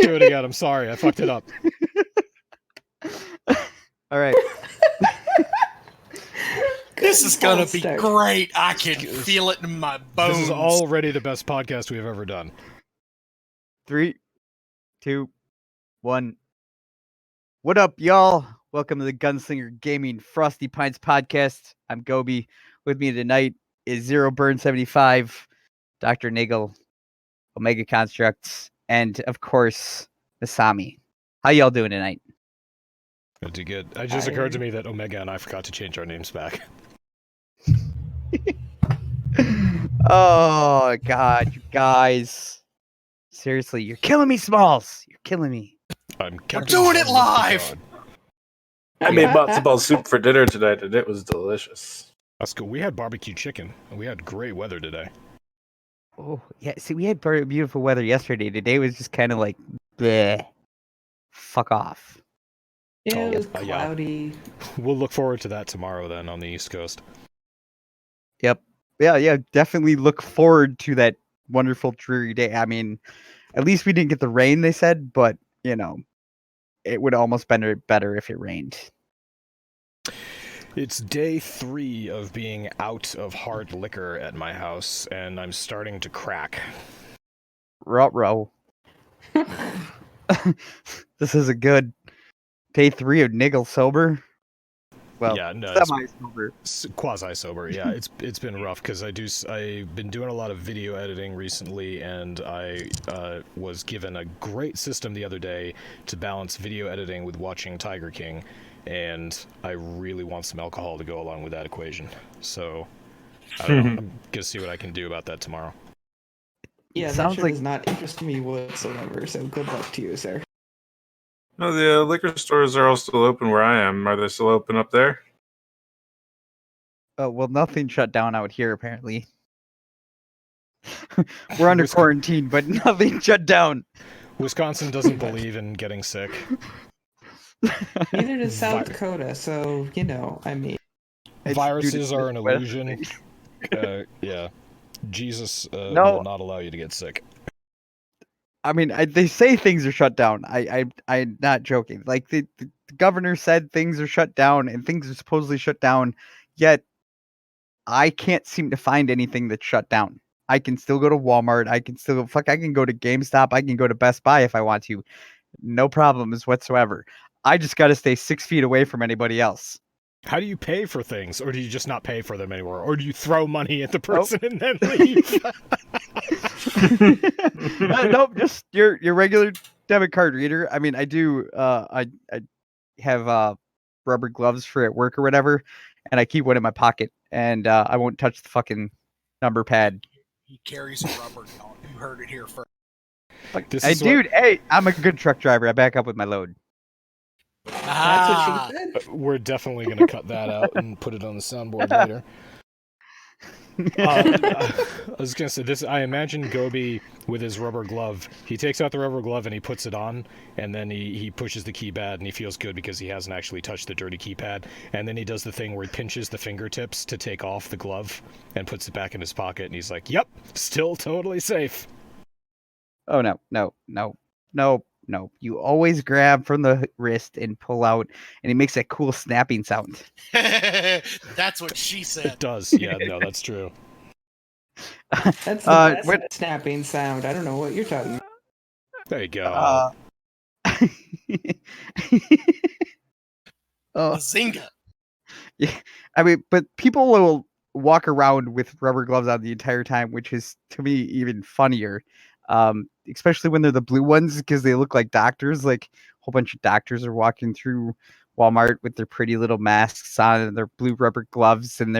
Do it again. I'm sorry. I fucked it up. All right. This is gonna be start. great. I can feel it in my bones. This is already the best podcast we've ever done. 3, 2, 1. What up, y'all? Welcome to the Gunslinger Gaming Frosty Pints podcast. I'm Gobi. With me tonight is Zero Burn 75, Dr.Niggle, OmegaConstruct, and of course, Masami. How y'all doing tonight? Pretty good. It just occurred to me that Omega and I forgot to change our names back. Oh god, you guys. Seriously, you're killing me, Smalls. You're killing me. I'm doing it live! I made matzo ball soup for dinner tonight, and it was delicious. That's cool. We had barbecue chicken, and we had great weather today. Oh, yeah. See, we had very beautiful weather yesterday. Today was just kind of like, bleh. Fuck off. Yeah, it was yeah. cloudy. We'll look forward to that tomorrow then on the East Coast. Yep. Yeah. Definitely look forward to that wonderful, dreary day. I mean, at least we didn't get the rain, they said, but, you know, it would almost been better if it rained. It's day 3 of being out of hard liquor at my house, and I'm starting to crack. Ruh-roh. This isn't good. Day 3 of Niggle sober. Well, yeah, no, semi-sober. Quasi-sober, yeah. It's been rough, because I've been doing a lot of video editing recently, and I was given a great system the other day to balance video editing with watching Tiger King, and I really want some alcohol to go along with that equation. So, I don't know. I'm gonna see what I can do about that tomorrow. Yeah, that Sounds shit like- does not interest me whatsoever, so good luck to you, sir. No, the liquor stores are all still open where I am. Are they still open up there? Well, nothing shut down out here, apparently. We're under quarantine, but nothing shut down. Wisconsin doesn't believe in getting sick. Neither does South Dakota, so, you know, I mean... Viruses are an weather. illusion. Yeah. Jesus No. will not allow you to get sick. I mean, they say things are shut down. I'm not joking. Like, the governor said things are shut down, and things are supposedly shut down, yet I can't seem to find anything that's shut down. I can still go to Walmart. I can go to GameStop. I can go to Best Buy if I want to. No problems whatsoever. I just got to stay 6 feet away from anybody else. How do you pay for things? Or do you just not pay for them anymore? Or do you throw money at the person and then leave? Nope, just your regular debit card reader. I mean, I do. I have rubber gloves for at work or whatever, and I keep one in my pocket, and I won't touch the fucking number pad. He carries a rubber dog. You heard it here first. Dude, hey, I'm a good truck driver. I back up with my load. That's what she said? We're definitely going to cut that out and put it on the soundboard later. I was going to say this. I imagine Gobi with his rubber glove. He takes out the rubber glove and he puts it on, and then he pushes the keypad, and he feels good because he hasn't actually touched the dirty keypad. And then he does the thing where he pinches the fingertips to take off the glove and puts it back in his pocket, and he's like, "Yep, still totally safe." Oh no. You always grab from the wrist and pull out, and it makes that cool snapping sound. That's what she said. It does. Yeah, no, that's true. That's the best snapping sound. I don't know what you're talking about. There you go. Bazinga. Yeah, I mean, but people will walk around with rubber gloves on the entire time, which is to me even funnier. Especially when they're the blue ones, because they look like doctors. Like a whole bunch of doctors are walking through Walmart with their pretty little masks on and their blue rubber gloves, and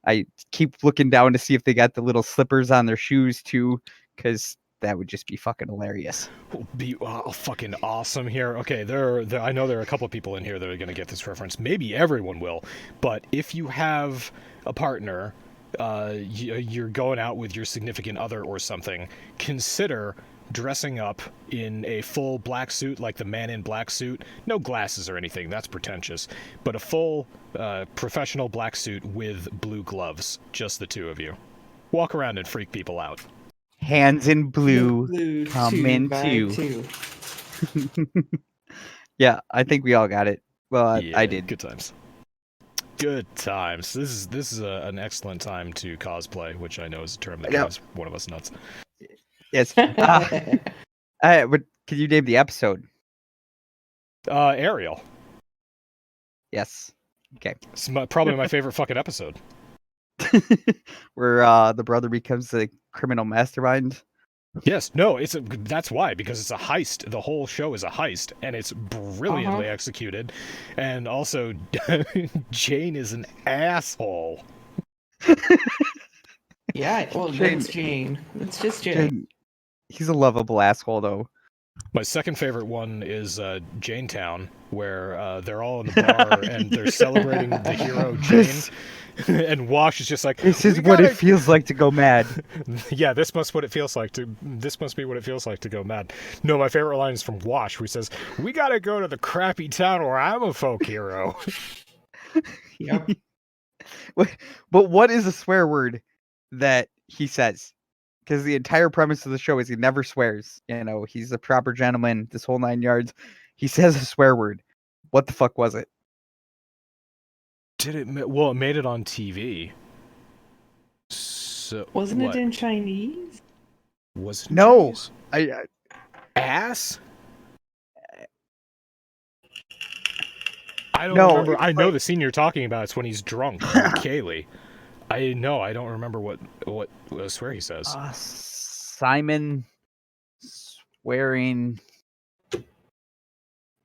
I keep looking down to see if they got the little slippers on their shoes too, because that would just be fucking hilarious. Be fucking awesome here. Okay, I know there are a couple of people in here that are going to get this reference. Maybe everyone will, but if you have a partner, you're going out with your significant other or something, consider dressing up in a full black suit, like the Man in Black suit. No glasses or anything, that's pretentious. But a full professional black suit with blue gloves, just the two of you. Walk around and freak people out. Hands in blue, Blue come two in by two. two. Yeah, I think we all got it. Well, Yeah, I did. Good times. Good times. This is an excellent time to cosplay, which I know is a term that I know. drives one of us nuts. Yes. But can you name the episode? Ariel. Yes. Okay. It's probably my favorite fucking episode. Where the brother becomes the criminal mastermind. Yes, no, that's why, because it's a heist. The whole show is a heist, and it's brilliantly executed. And also, Jane is an asshole. Yeah, well, Jane- that's Jane. It's just Jane. He's a lovable asshole, though. My second favorite one is Janetown, where they're all in the bar and they're celebrating the hero Jane. And Wash is just like, This is what it feels like to go mad. Yeah, this must be what it feels like to go mad. No, my favorite line is from Wash, where he says, "We gotta go to the crappy town where I'm a folk hero." Yep. But what is a swear word that he says? Because the entire premise of the show is he never swears. You know, he's a proper gentleman, this whole 9 yards. He says a swear word. What the fuck was it? Did it? Well, it made it on TV. So Wasn't what? it in Chinese? Was it? No. Chinese? I Ass. I don't No, remember. it's I know like- the scene you're talking about. It's when he's drunk with Kaylee. I don't remember what I swear he says. Simon swearing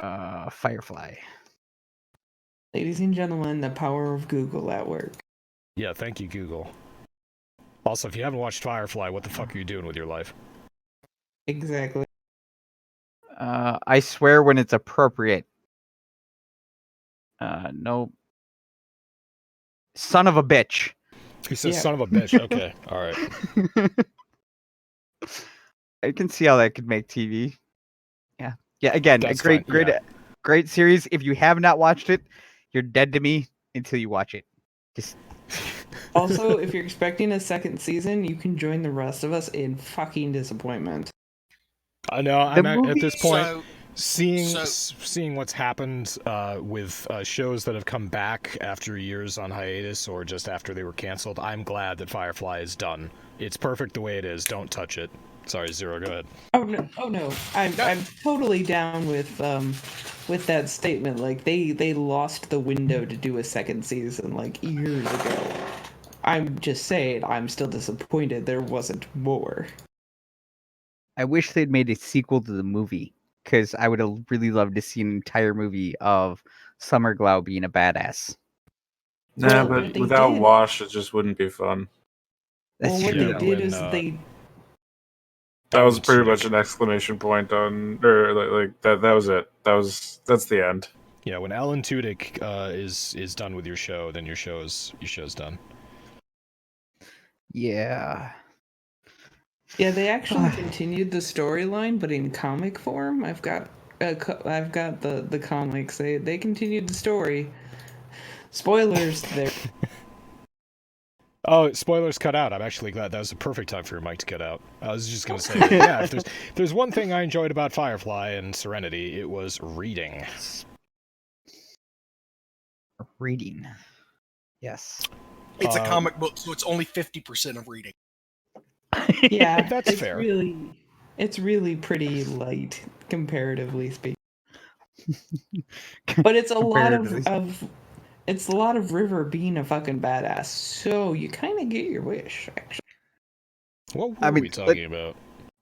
Firefly. Ladies and gentlemen, the power of Google at work. Yeah, thank you, Google. Also, if you haven't watched Firefly, what the fuck are you doing with your life? Exactly. I swear when it's appropriate. No. Son of a bitch. He says, Yeah. "Son of a bitch." Okay, all right. I can see how that could make TV. Yeah. Yeah, again, That's a great, fine, yeah. great series. If you have not watched it, you're dead to me until you watch it. Just Also, if you're expecting a second season, you can join the rest of us in fucking disappointment. I know. The At movie- this point, So, seeing what's happened with shows that have come back after years on hiatus or just after they were canceled, I'm glad that Firefly is done. It's perfect the way it is. Don't touch it. Sorry, Zero. Go ahead. Oh no! I'm totally down with that statement. Like they lost the window to do a second season like years ago. I'm just saying, I'm still disappointed there wasn't more. I wish they'd made a sequel to the movie because I would have really loved to see an entire movie of Summer Glau being a badass. Nah, Well, but what they without did- Wash, it just wouldn't be fun. That's Well, what true. they Yeah, did when, is they That was pretty Alan much Tudyk- an exclamation point on, or like that. That was it. That's the end. Yeah, when Alan Tudyk is done with your show, then your show's done. Yeah. Yeah, they actually continued the storyline, but in comic form. I've got the comics. They continued the story. Spoilers there. Oh, spoilers cut out. I'm actually glad. That was the perfect time for your mic to cut out. I was just going to say, that, yeah, if there's one thing I enjoyed about Firefly and Serenity, it was reading. Reading. Yes. it's a Um, comic book, so it's only 50% of reading. Yeah, That's it's fair. It's really pretty light comparatively speaking. But it's a lot Comparatively. it's a lot of River being a fucking badass. So you kind of get your wish, actually. What were I mean, we talking about?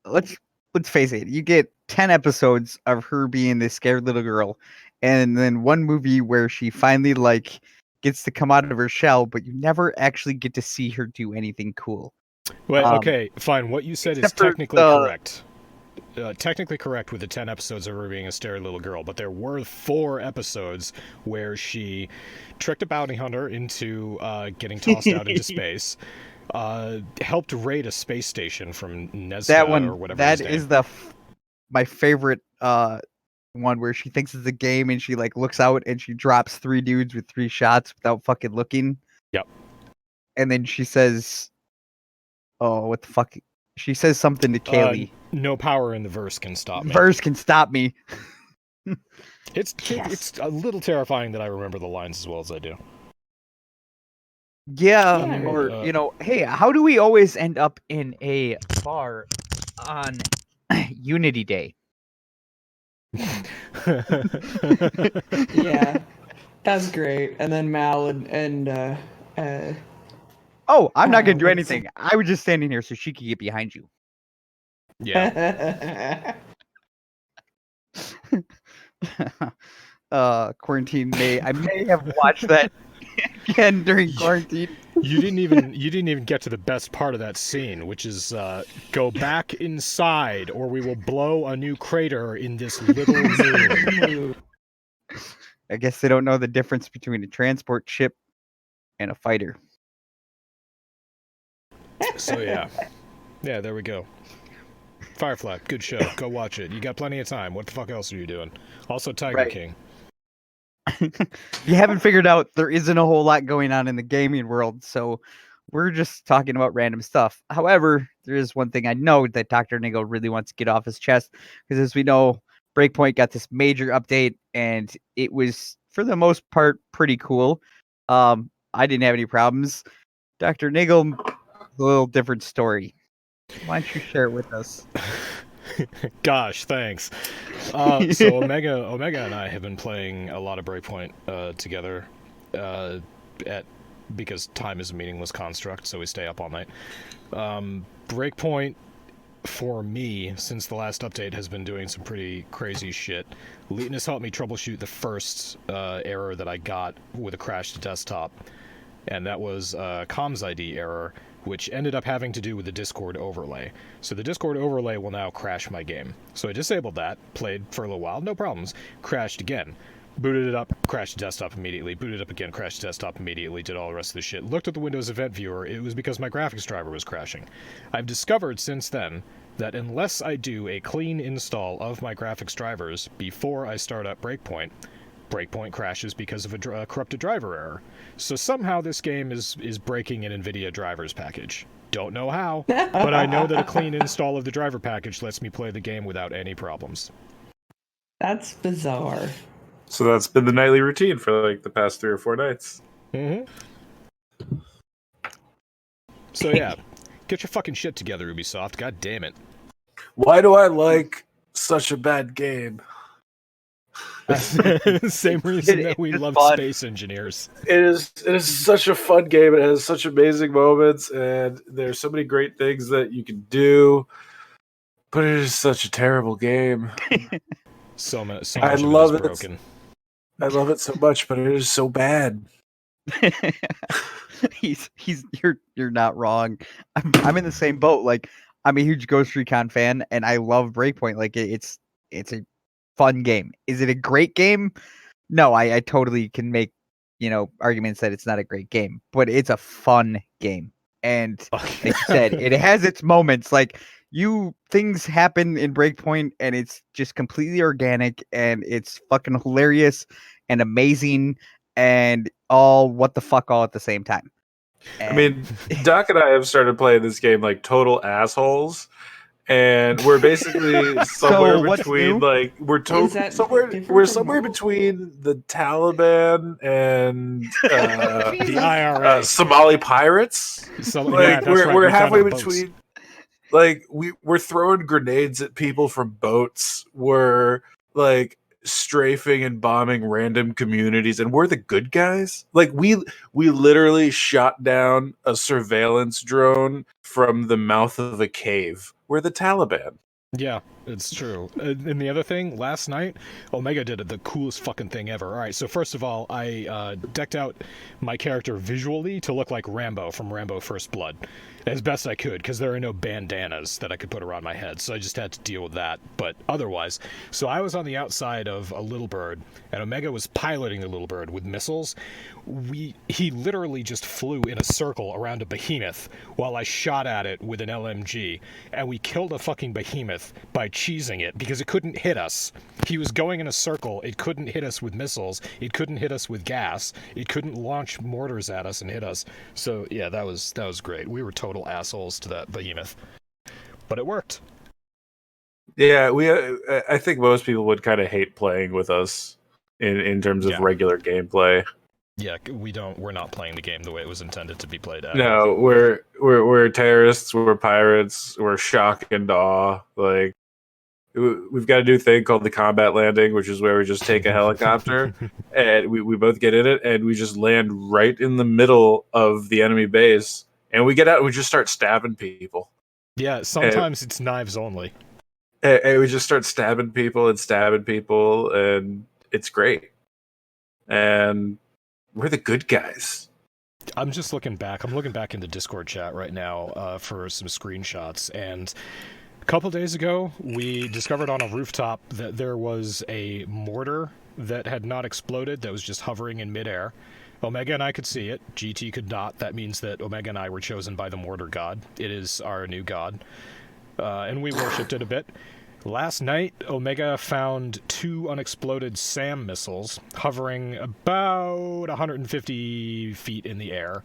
Let's face it. You get 10 episodes of her being this scared little girl, and then one movie where she finally like gets to come out of her shell, but you never actually get to see her do anything cool. Wait, um, okay, fine. What you said is except for technically the- correct. Technically correct with the 10 episodes of her being a scary little girl, but there were 4 episodes where she tricked a bounty hunter into getting tossed out into space, helped raid a space station from Nesca That one, or whatever that his name. is my favorite one where she thinks it's a game and she like looks out and she drops 3 dudes with 3 shots without fucking looking. Yep. And then she says, "Oh, what the fuck? She says something to Kaylee. No power in the verse can stop me. Verse can stop me. It's a little terrifying that I remember the lines as well as I do. Yeah, Yeah. or hey, how do we always end up in a bar on Unity Day? Yeah, that's great. And then Mal and Oh, I'm not gonna do what's anything. I was just standing here so she could get behind you. Yeah. Quarantine I may have watched that again during quarantine. You didn't even get to the best part of that scene, which is go back inside or we will blow a new crater in this little moon. I guess they don't know the difference between a transport ship and a fighter. So yeah, there we go. Firefly, good show. Go watch it. You got plenty of time. What the fuck else are you doing? Also, Tiger Right. King. You haven't figured out there isn't a whole lot going on in the gaming world, so we're just talking about random stuff. However, there is one thing I know that Dr.Niggle really wants to get off his chest, because as we know, Breakpoint got this major update, and it was, for the most part, pretty cool. I didn't have any problems. Dr.Niggle, a little different story. Why don't you share it with us? Gosh, thanks. So Omega and I have been playing a lot of Breakpoint together because time is a meaningless construct, so we stay up all night. Breakpoint, for me, since the last update, has been doing some pretty crazy shit. Leighton has helped me troubleshoot the first error that I got with a crashed desktop, and that was a comms ID error, which ended up having to do with the Discord overlay. So the Discord overlay will now crash my game. So I disabled that, played for a little while, no problems, crashed again. Booted it up, crashed desktop immediately, booted up again, crashed desktop immediately, did all the rest of the shit. Looked at the Windows Event Viewer, it was because my graphics driver was crashing. I've discovered since then that unless I do a clean install of my graphics drivers before I start up Breakpoint crashes because of a corrupted driver error. So somehow this game is breaking an NVIDIA drivers package. Don't know how, but I know that a clean install of the driver package lets me play the game without any problems. That's bizarre. So that's been the nightly routine for like the past 3 or 4 nights. Mm-hmm. So yeah, get your fucking shit together, Ubisoft. God damn it. Why do I like such a bad game? Same reason that we it's love fun. Space Engineers. It is such a fun game. It has such amazing moments, and there's so many great things that you can do. But it is such a terrible game. So much I of love it it. is broken. I love it so much, but it is so bad. You're not wrong. I'm in the same boat. Like, I'm a huge Ghost Recon fan, and I love Breakpoint. Like, it's a fun game. Is it a great game? No, I totally can make arguments that it's not a great game, but it's a fun game. And like you said, it has its moments. Like, things happen in Breakpoint, and it's just completely organic, and it's fucking hilarious and amazing, and all what the fuck all at the same time. I mean, Doc and I have started playing this game like total assholes, and we're basically somewhere what's between new? like we're Is that somewhere different we're from somewhere Marvel? between the Taliban and The IRA. Somali pirates. Like that's right, we're we found halfway our boats. between. Like we're throwing grenades at people from boats. We're like strafing and bombing random communities, and we're the good guys. Like we literally shot down a surveillance drone from the mouth of a cave. We're the Taliban. Yeah, it's true. And the other thing, last night, Omega did the coolest fucking thing ever. All right, so first of all, I decked out my character visually to look like Rambo from Rambo First Blood, as best I could, because there are no bandanas that I could put around my head, so I just had to deal with that. But otherwise, so I was on the outside of a little bird, and Omega was piloting the little bird with missiles. He literally just flew in a circle around a behemoth while I shot at it with an LMG, and we killed a fucking behemoth by cheesing it because it couldn't hit us. He was going in a circle. It couldn't hit us with missiles. It couldn't hit us with gas. It couldn't launch mortars at us and hit us. So yeah, that was great. We were total assholes to that behemoth. but it worked. Yeah, I think most people would kind of hate playing with us in terms of regular gameplay. Yeah, we're not playing the game the way it was intended to be played at. No, we're terrorists, we're pirates, we're shock and awe. Like, we've got a new thing called the combat landing, which is where we just take a helicopter and we both get in it and we just land right in the middle of the enemy base, and we get out and we just start stabbing people. Yeah, sometimes it's knives only. And we just start stabbing people, and it's great. And we're the good guys. I'm just looking back. I'm looking back in the Discord chat right now for some screenshots. And a couple days ago, we discovered on a rooftop that there was a mortar that had not exploded, that was just hovering in midair. Omega and I could see it. GT could not. That means that Omega and I were chosen by the mortar god. It is our new god. And we worshipped it a bit. Last night, Omega found 2 unexploded SAM missiles hovering about 150 feet in the air,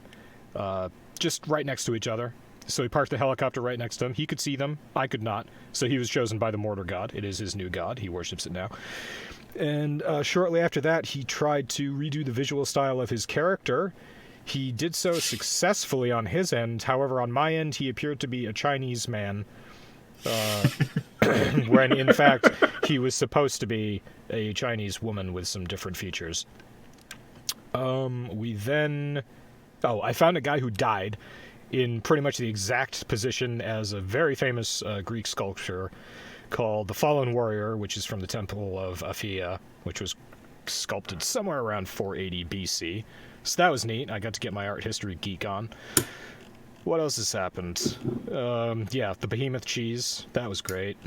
just right next to each other. So he parked the helicopter right next to him. He could see them. I could not. So he was chosen by the mortar god. It is his new god. He worships it now. And shortly after that, he tried to redo the visual style of his character. He did so successfully on his end. However, on my end, he appeared to be a Chinese man. When in fact he was supposed to be a Chinese woman with some different features. I found a guy who died in pretty much the exact position as a very famous Greek sculpture called the Fallen Warrior, which is from the Temple of Apphia, which was sculpted somewhere around 480 BC. So that was neat. I got to get my art history geek on. What else has happened? Yeah, the behemoth cheese. That was great.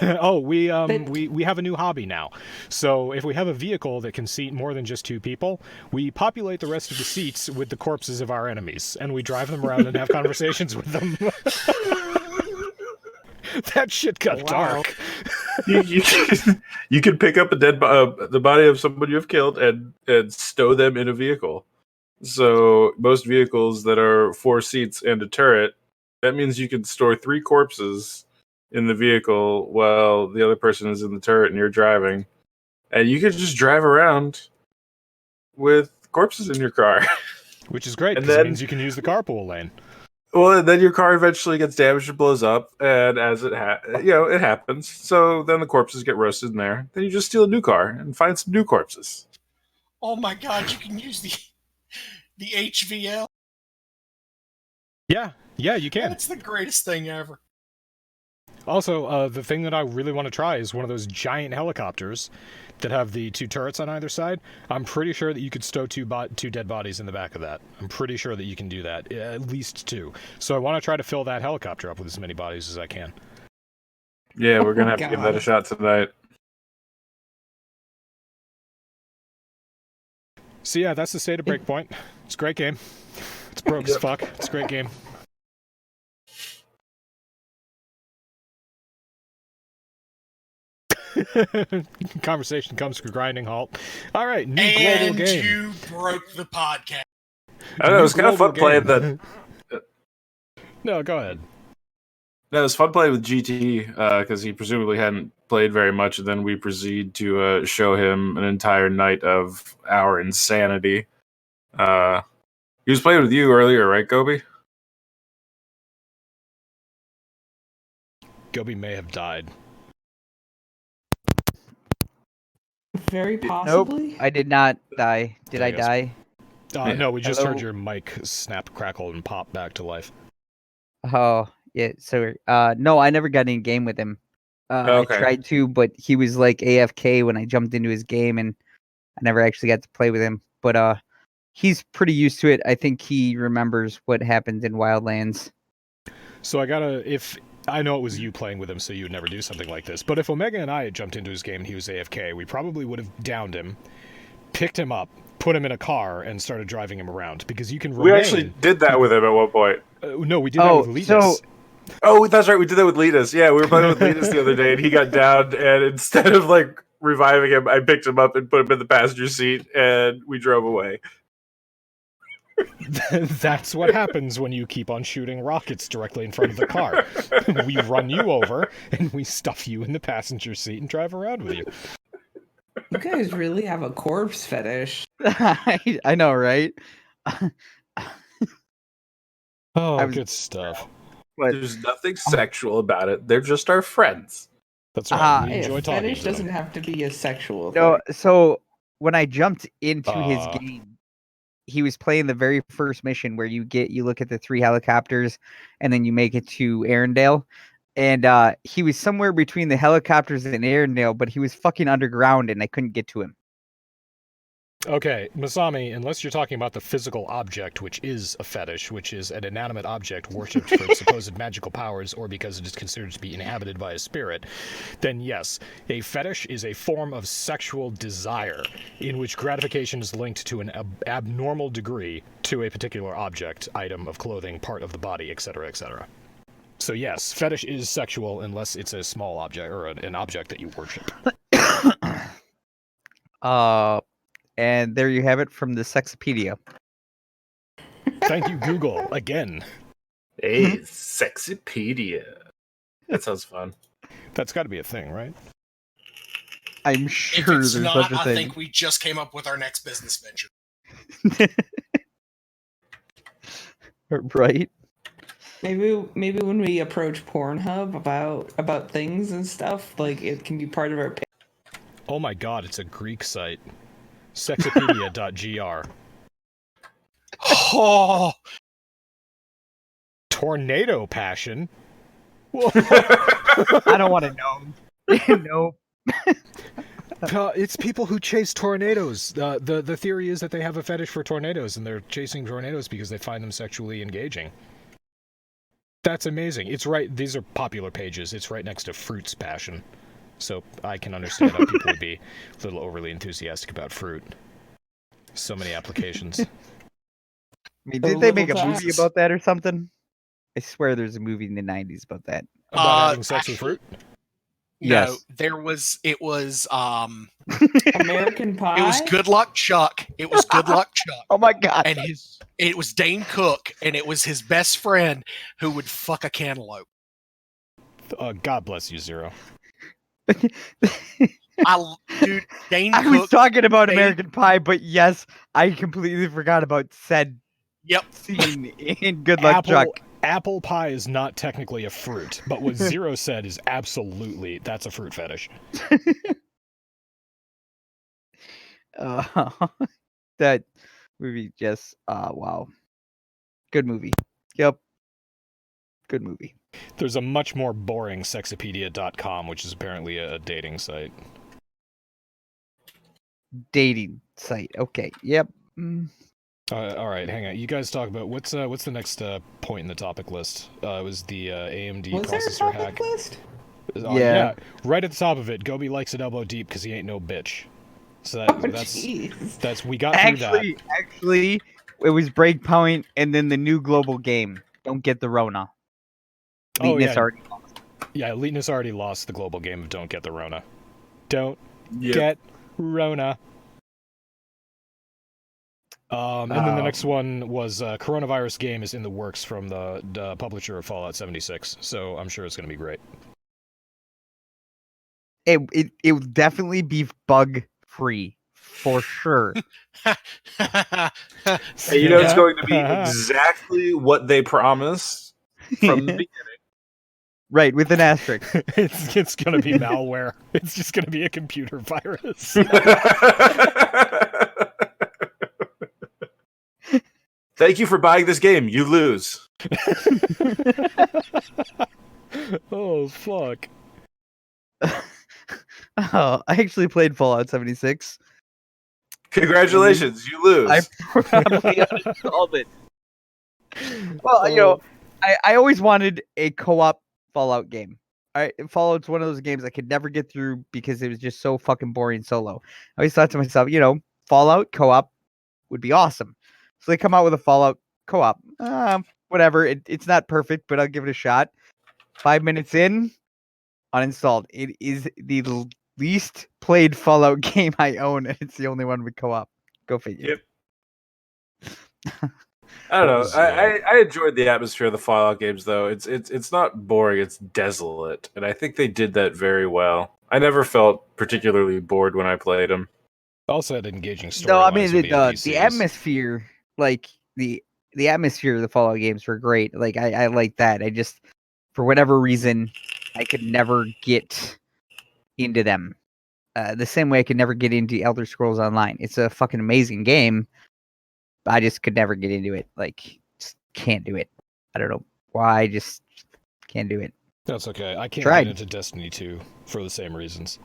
Oh, we have a new hobby now. So if we have a vehicle that can seat more than just 2 people, we populate the rest of the seats with the corpses of our enemies, and we drive them around and have conversations with them. That shit got dark. You can pick up a the body of someone you have killed and stow them in a vehicle. So most vehicles that are 4 seats and a turret, that means you can store 3 corpses in the vehicle while the other person is in the turret and you're driving. And you can just drive around with corpses in your car. Which is great, because it means you can use the carpool lane. Well, and then your car eventually gets damaged and blows up, and as it happens. So then the corpses get roasted in there. Then you just steal a new car and find some new corpses. Oh my god, you can use the HVL. Yeah, you can. That's the greatest thing ever. Also, the thing that I really want to try is one of those giant helicopters that have the 2 turrets on either side. I'm pretty sure that you could stow 2 dead bodies in the back of that. I'm pretty sure that you can do that, at least 2. So I want to try to fill that helicopter up with as many bodies as I can. Yeah, we're going to have to give that a shot tonight. So yeah, that's the state of Breakpoint. It's a great game. It's broke as fuck. It's a great game. Conversation comes to a grinding halt. All right, new global game. And you broke the podcast. I don't know, it was kind of fun playing that. No, go ahead. No, it was fun playing with GT because he presumably hadn't played very much, and then we proceed to show him an entire night of our insanity. He was playing with you earlier, right, Gobi? Gobi may have died. Very possibly. Nope, I did not die. Did I There die? No, we just Hello? heard your mic snap, crackle, and pop back to life. Oh, yeah. So, no, I never got in game with him. Okay. I tried to, but he was like AFK when I jumped into his game, and I never actually got to play with him. But he's pretty used to it. I think he remembers what happened in Wildlands. So I know it was you playing with him, so you would never do something like this. But if Omega and I had jumped into his game and he was AFK, we probably would have downed him, picked him up, put him in a car, and started driving him around. Because you can remain... We actually did that with him at one point. No, we did that with Letus. Oh, that's right. We did that with Letus. Yeah, we were playing with Letus the other day, and he got downed. And instead of like reviving him, I picked him up and put him in the passenger seat, and we drove away. That's what happens when you keep on shooting rockets directly in front of the car. We run you over, and we stuff you in the passenger seat and drive around with you. You guys really have a corpse fetish. I know, right? Oh, was- good stuff. But There's nothing sexual about it. They're just our friends. That's right. We Hey, enjoy a talking fetish to them. doesn't have to be a sexual no, thing. so when I jumped into his Uh. game, he was playing the very first mission where you look at the 3 helicopters and then you make it to Arendelle. And he was somewhere between the helicopters and Arendelle, but he was fucking underground and I couldn't get to him. Okay, Masami, unless you're talking about the physical object, which is a fetish, which is an inanimate object worshipped for its supposed magical powers or because it is considered to be inhabited by a spirit, then yes, a fetish is a form of sexual desire in which gratification is linked to an abnormal degree to a particular object, item of clothing, part of the body, etc., etc. So yes, fetish is sexual unless it's a small object or an object that you worship. And there you have it from the Sexopedia. Thank you, Google, again. Hey, Sexopedia. That sounds fun. That's got to be a thing, right? I'm If sure it's there's not, such a I thing. think we just came up with our next business venture. Right? Maybe when we approach Pornhub about things and stuff, like it can be part of our. Oh my god, it's a Greek site. Sexopedia.gr. Oh, Tornado passion? Whoa. I don't want to know. No. It's people who chase tornadoes. The theory is that they have a fetish for tornadoes, and they're chasing tornadoes because they find them sexually engaging. That's amazing. It's right. These are popular pages. It's right next to Fruit's passion. So I can understand how people would be a little overly enthusiastic about fruit. So many applications. I mean, A did they make a little movie tax. about that or something? I swear there's a movie in the 90s about that. About having sex with actually- fruit? Yes. No, it was American Pie. it was Good Luck Chuck. It was Good Luck Chuck. Oh my god. And it was Dane Cook, and it was his best friend who would fuck a cantaloupe. God bless you, Zero. Dude, Dane I was Cook. talking about Dane- American Pie, but yes, I completely forgot about said Yep. scene in Good Luck Chuck. Apple pie is not technically a fruit, but what Zero said is absolutely that's a fruit fetish. That movie just wow. Good movie. Yep. Good movie. There's a much more boring Sexopedia.com, which is apparently a dating site. Dating site. Okay. Yep. All right, hang on. You guys talk about what's the next point in the topic list? It was the AMD Was there a processor topic hack. list? Yeah, right at the top of it. Gobi likes it elbow deep because he ain't no bitch. So Jeez. that's we got through that. Actually, it was Breakpoint and then the new global game. Don't get the Rona. Oh, Eliteness yeah. already. Yeah, Eliteness already lost the global game of Don't Get the Rona. Don't Yep. get Rona. And then the next one was coronavirus game is in the works from the publisher of Fallout 76, so I'm sure it's going to be great. It will definitely be bug free for sure. And you know it's going to be exactly what they promised from the beginning. Right, with an asterisk. It's going to be malware. It's just going to be a computer virus. Thank you for buying this game. You lose. Oh, fuck. Oh, I actually played Fallout 76. Congratulations, you lose. I probably uninstalled it. Well, you know, I always wanted a co-op Fallout game. Fallout's one of those games I could never get through because it was just so fucking boring solo. I always thought to myself, you know, Fallout co-op would be awesome. So they come out with a Fallout co-op. Whatever. It's not perfect, but I'll give it a shot. 5 minutes in, uninstalled. It is the least played Fallout game I own, and it's the only one with co-op. Go figure. Yep. I don't know. was, yeah. I enjoyed the atmosphere of the Fallout games, though. It's not boring. It's desolate, and I think they did that very well. I never felt particularly bored when I played them. Also had engaging No, I mean storylines with the the NPCs. atmosphere, like the atmosphere of the Fallout games were great. Like I like that. I just for whatever reason I could never get into them. The same way I could never get into Elder Scrolls Online. It's a fucking amazing game. But I just could never get into it. Like just can't do it. I don't know why. I just can't do it. That's okay. I can't Tried. get into Destiny 2 for the same reasons.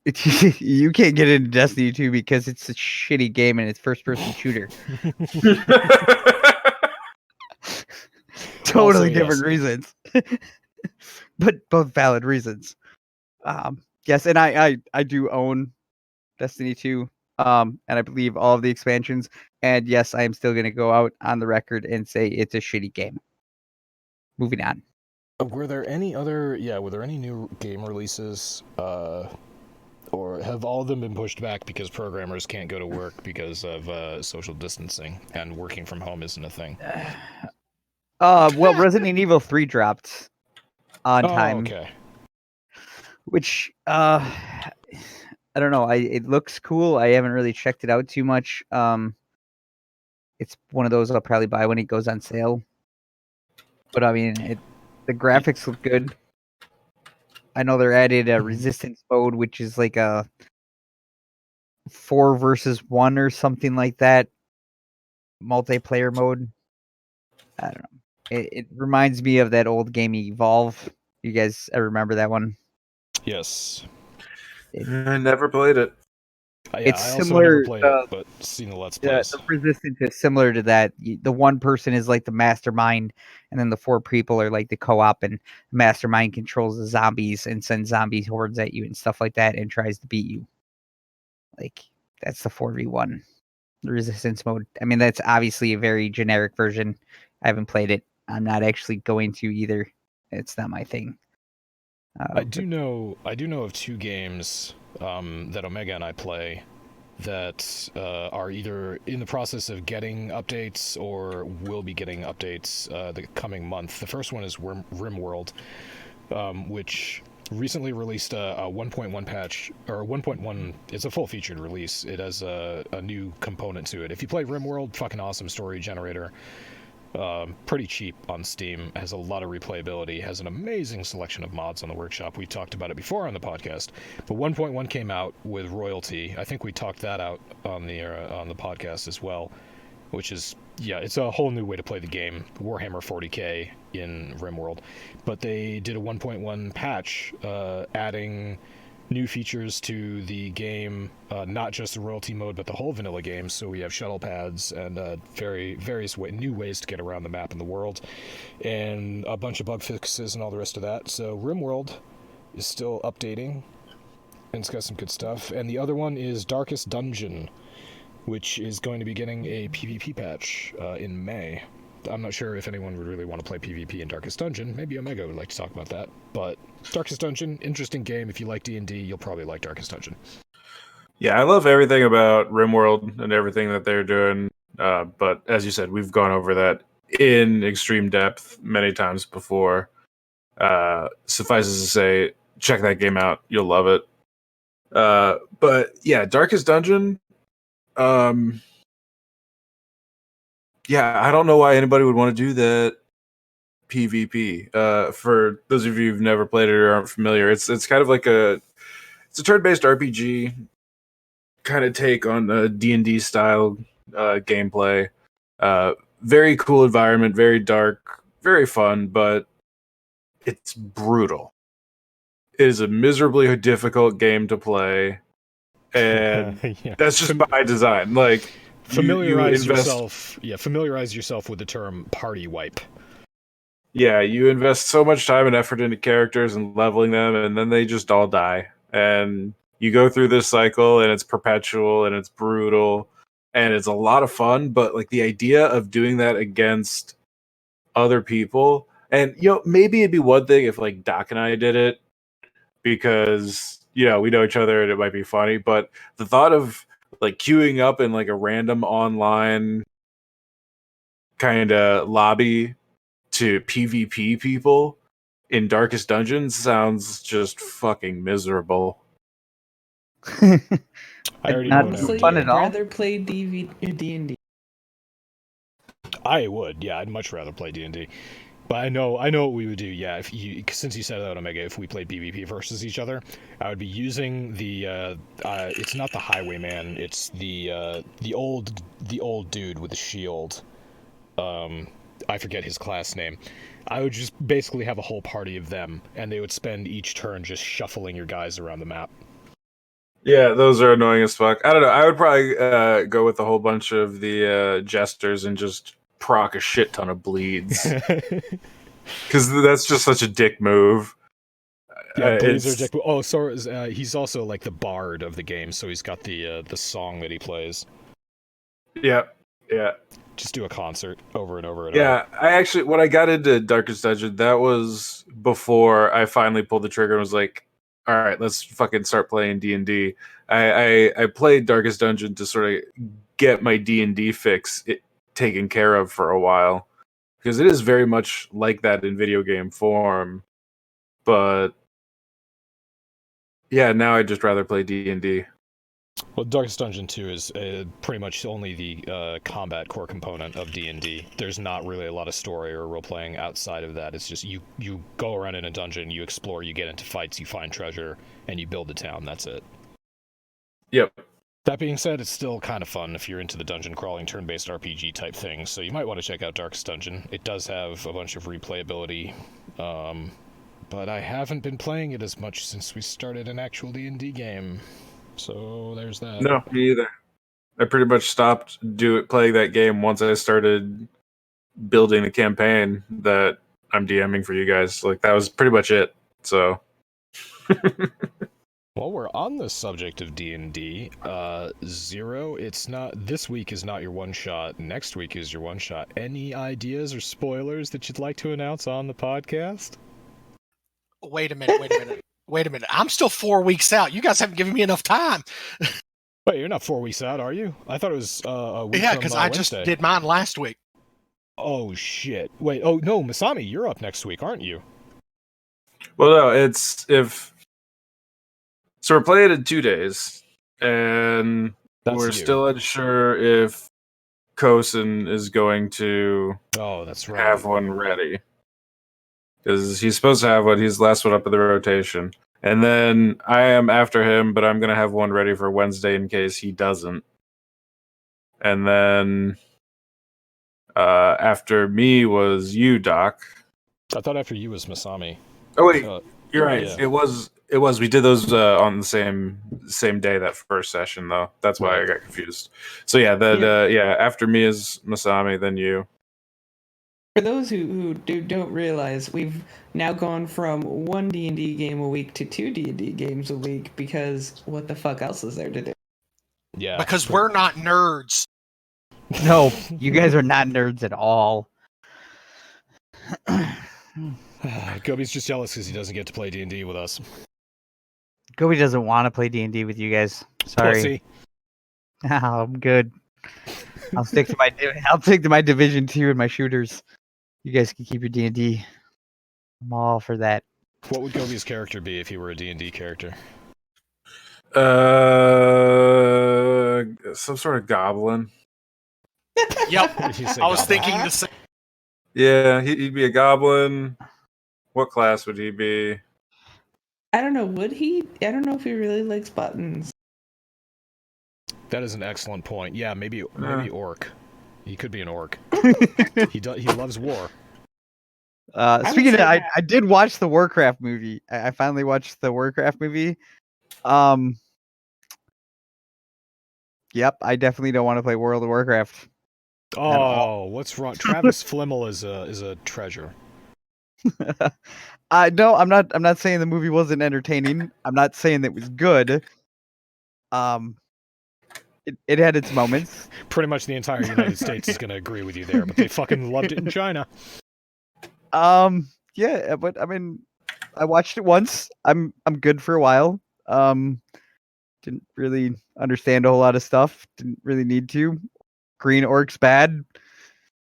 You can't get into Destiny 2 because it's a shitty game and it's first person shooter. Totally Also, different yes. reasons. But both valid reasons. Yes, and I do own Destiny 2. And I believe all of the expansions. And yes, I am still gonna go out on the record and say it's a shitty game. Moving on. Were there any new game releases? Or have all of them been pushed back because programmers can't go to work because of social distancing and working from home isn't a thing? Well, Resident Evil 3 dropped on time, okay. which I don't know. It looks cool. I haven't really checked it out too much. It's one of those I'll probably buy when it goes on sale. But I mean, the graphics look good. I know they're added a resistance mode, which is like a 4 versus 1 or something like that. Multiplayer mode. I don't know. It reminds me of that old game Evolve. You guys ever remember that one? Yes. I never played it. It's I also similar, never played it, but seen the Let's Plays. The resistance is similar to that. The one person is like the mastermind, and then the 4 people are like the co-op, and the mastermind controls the zombies and sends zombie hordes at you and stuff like that, and tries to beat you. Like that's the 4v1 resistance mode. I mean, that's obviously a very generic version. I haven't played it. I'm not actually going to either. It's not my thing. I do know of 2 games that Omega and I play that are either in the process of getting updates or will be getting updates the coming month. The first one is RimWorld, which recently released a 1.1 patch, or 1.1. It's a full featured release. It has a new component to it. If you play RimWorld, fucking awesome story generator. Pretty cheap on Steam, has a lot of replayability, has an amazing selection of mods on the workshop. We talked about it before on the podcast, but 1.1 came out with royalty. I think we talked that out on the podcast as well, which is, yeah, it's a whole new way to play the game, Warhammer 40k in RimWorld. But they did a 1.1 patch, adding new features to the game, not just the royalty mode, but the whole vanilla game. So we have shuttle pads and various new ways to get around the map and the world, and a bunch of bug fixes and all the rest of that. So RimWorld is still updating, and it's got some good stuff. And the other one is Darkest Dungeon, which is going to be getting a PvP patch in May. I'm not sure if anyone would really want to play PvP in Darkest Dungeon. Maybe Omega would like to talk about that. But Darkest Dungeon, interesting game. If you like D&D, you'll probably like Darkest Dungeon. Yeah, I love everything about RimWorld and everything that they're doing. But as you said, we've gone over that in extreme depth many times before. Suffices to say, check that game out. You'll love it. But yeah, Darkest Dungeon. Yeah, I don't know why anybody would want to do that PvP. For those of you who've never played it or aren't familiar, it's kind of like a turn-based RPG kind of take on a D&D style gameplay. Very cool environment, very dark, very fun, but it's brutal. It is a miserably difficult game to play, and Yeah. that's just by design. Like familiarize yourself with the term party wipe. Yeah, you invest so much time and effort into characters and leveling them, and then they just all die. And you go through this cycle, and it's perpetual, and it's brutal, and it's a lot of fun. But like the idea of doing that against other people, and maybe it'd be one thing if like Doc and I did it because we know each other and it might be funny. But the thought of like queuing up in like a random online kind of lobby to PvP people in Darkest Dungeons sounds just fucking miserable. I already know Not what I would Honestly, do. fun at I'd all. rather play D&D. I would, yeah, I'd much rather play D&D. But I know what we would do. Yeah, if you since you said that, Omega, if we played PvP versus each other, I would be using the it's not the Highwayman, it's the old dude with the shield. I forget his class name. I would just basically have a whole party of them, and they would spend each turn just shuffling your guys around the map. Yeah, those are annoying as fuck. I don't know. I would probably go with a whole bunch of the jesters and just proc a shit ton of bleeds. Because that's just such a dick move. Yeah, Bleeds are It's dick. Oh, so he's also like the bard of the game, so he's got the song that he plays. yeah. Just do a concert over and over and Yeah, I actually, when I got into Darkest Dungeon, that was before I finally pulled the trigger and was like, all right, let's fucking start playing D&D. I played Darkest Dungeon to sort of get my D&D fix taken care of for a while. Because it is very much like that in video game form. But yeah, now I'd just rather play D&D. Well, Darkest Dungeon 2 is pretty much only the combat core component of D&D. There's not really a lot of story or role-playing outside of that. It's just you go around in a dungeon, you explore, you get into fights, you find treasure, and you build a town. That's it. Yep. That being said, it's still kind of fun if you're into the dungeon crawling, turn-based RPG type thing, so you might want to check out Darkest Dungeon. It does have a bunch of replayability, but I haven't been playing it as much since we started an actual D&D game. So there's that. No, me either. I pretty much stopped playing that game once I started building the campaign that I'm DMing for you guys. Like, that was pretty much it. So Well, we're on the subject of D&D. Zero, it's not. This week is not your one shot. Next week is your one shot. Any ideas or spoilers that you'd like to announce on the podcast? Wait a minute. I'm still 4 weeks out. You guys haven't given me enough time. Wait, you're not 4 weeks out, are you? I thought it was a week Yeah, from because I just Wednesday. did mine last week. Oh shit! Wait. Oh no, Masami, you're up next week, aren't you? well, no, it's if so we're playing in 2 days, and That's we're you. still unsure if Kosen is going to Oh, that's right. have one ready because he's supposed to have one. He's the last one up in the rotation, and then I am after him, but I'm gonna have one ready for Wednesday in case he doesn't. And then after me was you, Doc. I thought after you was Masami. Oh wait, Uh, you're right. yeah. It was. We did those on the same day that first session though. That's why Right. I got confused. So yeah, after me is Masami, then you. For those who don't realize, we've now gone from one D&D game a week to 2 D&D games a week because what the fuck else is there to do? Yeah. Because we're not nerds. No, you guys are not nerds at all. Gobi's just jealous because he doesn't get to play D&D with us. Gobi doesn't want to play D&D with you guys. Sorry. Pussy. I'm good. I'll stick to my Division 2 and my shooters. You guys can keep your D&D. I'm all for that. What would Gobi's character be if he were a D&D character? Some sort of goblin. Yep. If you say I was goblin. thinking the same. Yeah, he'd be a goblin. What class would he be? I don't know, would he? I don't know if he really likes buttons. That is an excellent point. Yeah, maybe orc. He could be an orc. He loves war. Speaking of, say I that. did watch the Warcraft movie. I finally watched the Warcraft movie. Yep, I definitely don't want to play World of Warcraft. Oh, what's wrong? Travis Flimmel is a treasure. No, I'm not saying the movie wasn't entertaining. I'm not saying it was good. It had its moments. Pretty much the entire United States is going to agree with you there, but they fucking loved it in China. Yeah, but I mean, I watched it once. I'm good for a while. Didn't really understand a whole lot of stuff. Didn't really need to. Green Orc's bad.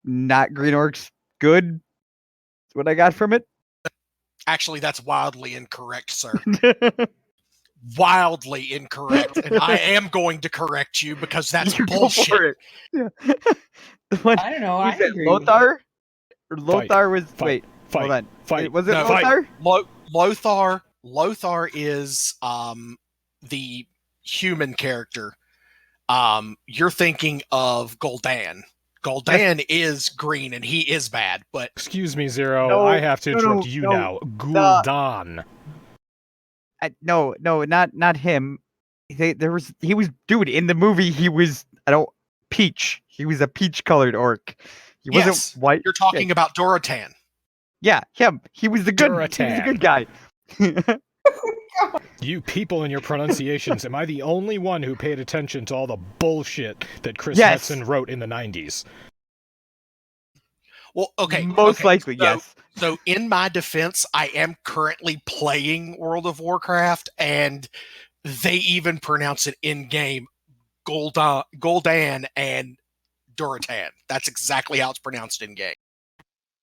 not green orcs good. That's what I got from it. Actually, that's wildly incorrect, sir. Wildly incorrect, and I am going to correct you because that's You go bullshit. for it. Yeah. The one- I don't know. who I is it, agree. With Lothar? Or Lothar was Fight. wait. Hold on. Fight. Was it No, Lothar? Lothar is the human character. You're thinking of Gul'dan. Gul'dan is green and he is bad, but Excuse me, Zero. No, I have to interrupt you no. now. Gul'dan. No, not him. He was dude in the movie. He was peach. He was a peach colored orc. He yes, wasn't white. you're talking about Doratan. Yeah, him. He was the good. He was the Duratan. good guy. You people and your pronunciations. Am I the only one who paid attention to all the bullshit that Chris Yes. Metzen wrote in the 90s? Well, okay. Most okay, likely, so- yes. So, in my defense, I am currently playing World of Warcraft, and they even pronounce it in game Gul'dan and Duratan. That's exactly how it's pronounced in game.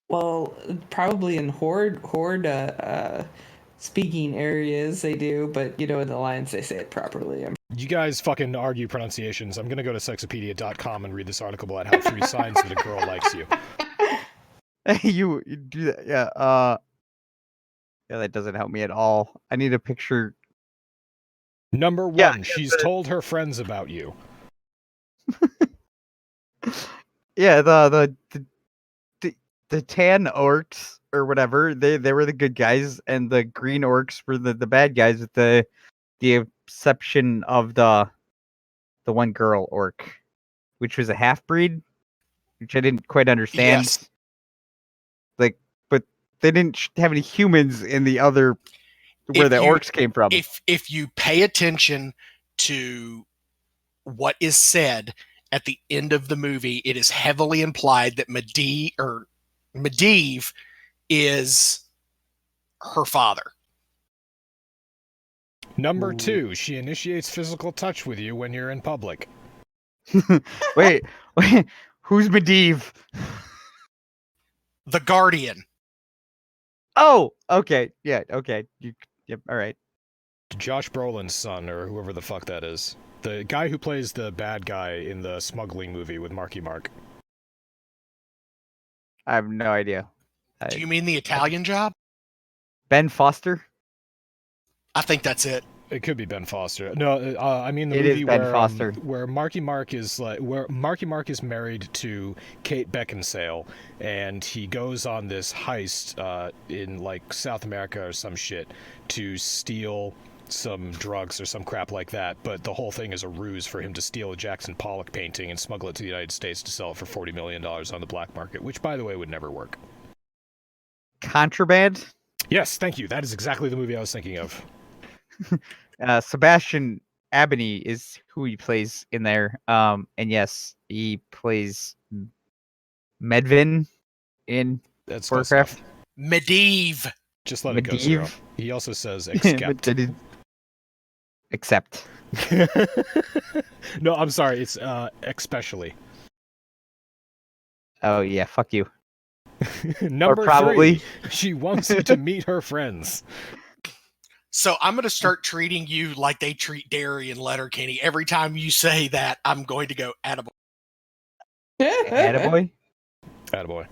Well, probably in horde speaking areas they do, but in the Alliance they say it properly. You guys fucking argue pronunciations. I'm gonna go to sexopedia.com and read this article about how 3 signs that a girl likes you. you do that. Yeah. Yeah, that doesn't help me at all. I need a picture. Number 1, Yeah, she's told her friends about you. Yeah, the tan orcs or whatever. They were the good guys, and the green orcs were the bad guys, with the exception of the one girl orc, which was a half breed, which I didn't quite understand. Yes. Like, but they didn't have any humans in the other where If the you- orcs came from. If you pay attention to what is said at the end of the movie, it is heavily implied that Medivh is her father. Number Ooh. 2, she initiates physical touch with you when you're in public. wait, who's Medivh? The Guardian. Oh, okay, yeah, okay, yep, all right. Josh Brolin's son, or whoever the fuck that is. The guy who plays the bad guy in the smuggling movie with Marky Mark. I have no idea. Do you mean the Italian job? Ben Foster? I think that's it. It could be Ben Foster. No, I mean the It is movie Ben where Foster. where Marky Mark is married to Kate Beckinsale, and he goes on this heist in like South America or some shit to steal some drugs or some crap like that. But the whole thing is a ruse for him to steal a Jackson Pollock painting and smuggle it to the United States to sell it for $40 million on the black market, which, by the way, would never work. Contraband? Yes, thank you. That is exactly the movie I was thinking of. Sebastian Abney is who he plays in there. And yes, he plays Medvin in That's close Warcraft. enough. Medivh. Just let it go, Zero. Medivh. He also says except. Except. No, I'm sorry. It's especially. Oh yeah, fuck you. Number probably. 3, she wants you to meet her friends. So I'm going to start treating you like they treat Derry and Letterkenny. Every time you say that, I'm going to go attaboy. Attaboy? Attaboy.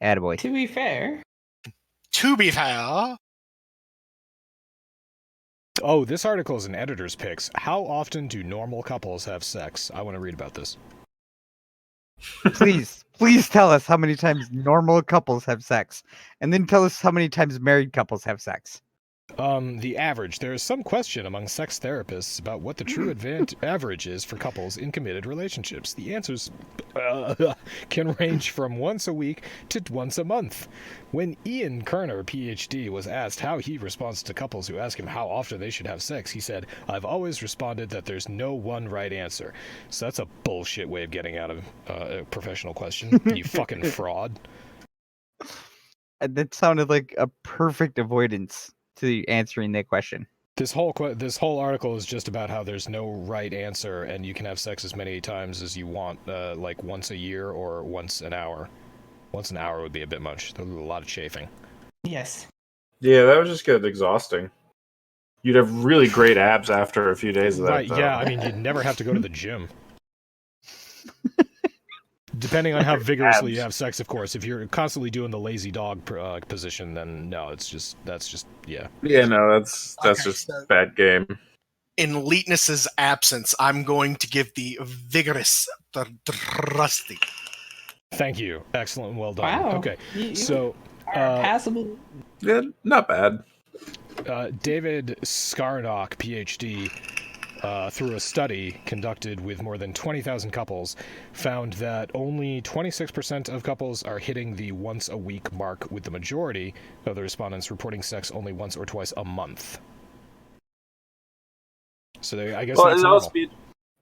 Attaboy. To be fair, To be fair, Oh, this article is an editor's picks. How often do normal couples have sex? I want to read about this. Please tell us how many times normal couples have sex. And then tell us how many times married couples have sex. The average. There is some question among sex therapists about what the true average is for couples in committed relationships. The answers can range from once a week to once a month. When Ian Kerner, PhD, was asked how he responds to couples who ask him how often they should have sex, he said, "I've always responded that there's no one right answer." So that's a bullshit way of getting out of a professional question. You fucking fraud. And that sounded like a perfect avoidance to answering that question. This whole article is just about how there's no right answer, and you can have sex as many times as you want, like once a year or once an hour. Once an hour would be a bit much. There's a lot of chafing. Yes. Yeah, that would just get exhausting. You'd have really great abs after a few days of that. Right? Though. Yeah. I mean, you'd never have to go to the gym. Depending on how vigorously you have sex, of course. If you're constantly doing the lazy dog position, then no, that's just yeah. Yeah, no, that's Okay, just so- bad game. In Leetness's absence, I'm going to give the vigorous thrusty. Thank you. Excellent. Well done. Wow. Okay. You So, are passable. Yeah, not bad. David Skarnock, PhD, through a study conducted with more than 20,000 couples, found that only 26% of couples are hitting the once-a-week mark, with the majority of the respondents reporting sex only once or twice a month. So I guess Well, that's it normal. also be,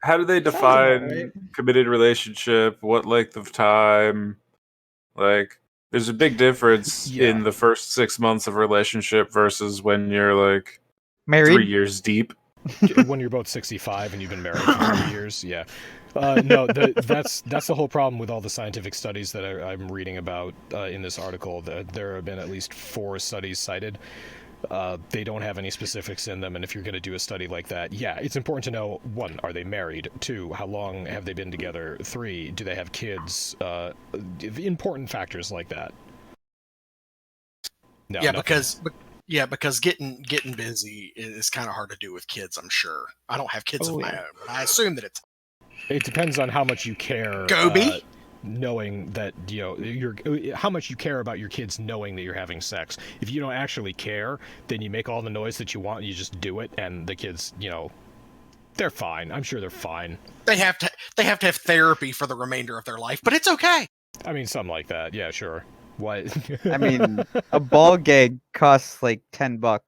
how do they about define right. committed relationship? What length of time? Like, there's a big difference Yeah. in the first 6 months of a relationship versus when you're like 3 Married? years deep. When you're both 65 and you've been married for 3 years, yeah. No, that's the whole problem with all the scientific studies that I'm reading about in this article. There have been at least 4 studies cited. They don't have any specifics in them, and if you're going to do a study like that, yeah, it's important to know, 1, are they married? 2, how long have they been together? 3, do they have kids? Important factors like that. No, Yeah, nothing. because getting busy is kind of hard to do with kids. I'm sure. I don't have kids of Oh, my yeah. own, but I assume that it's It depends on how much you care. Goby? Knowing that how much you care about your kids knowing that you're having sex. If you don't actually care, then you make all the noise that you want and you just do it, and the kids, they're fine. I'm sure they're fine. they have to have therapy for the remainder of their life, but it's okay. I mean, something like that. Yeah, sure. What? I mean, a ball gag costs like $10. I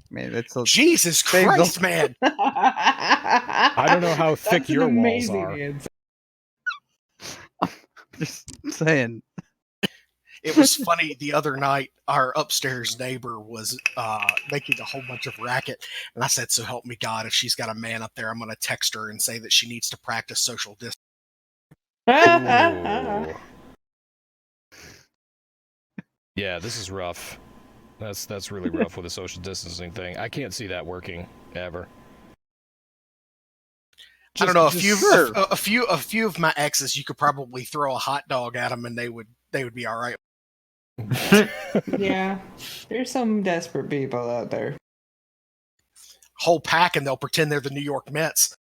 mean, that's a Jesus Saves Christ, man! I don't know how thick That's an your walls amazing are. answer. just saying. It was funny the other night. Our upstairs neighbor was making a whole bunch of racket, and I said, "So help me God, if she's got a man up there, I'm going to text her and say that she needs to practice social distance." Ooh. Yeah, this is rough. That's really rough with the social distancing thing. I can't see that working ever. I don't know. Just- A few of my exes, you could probably throw a hot dog at them, and they would be all right. Yeah, there's some desperate people out there. Whole pack, and they'll pretend they're the New York Mets.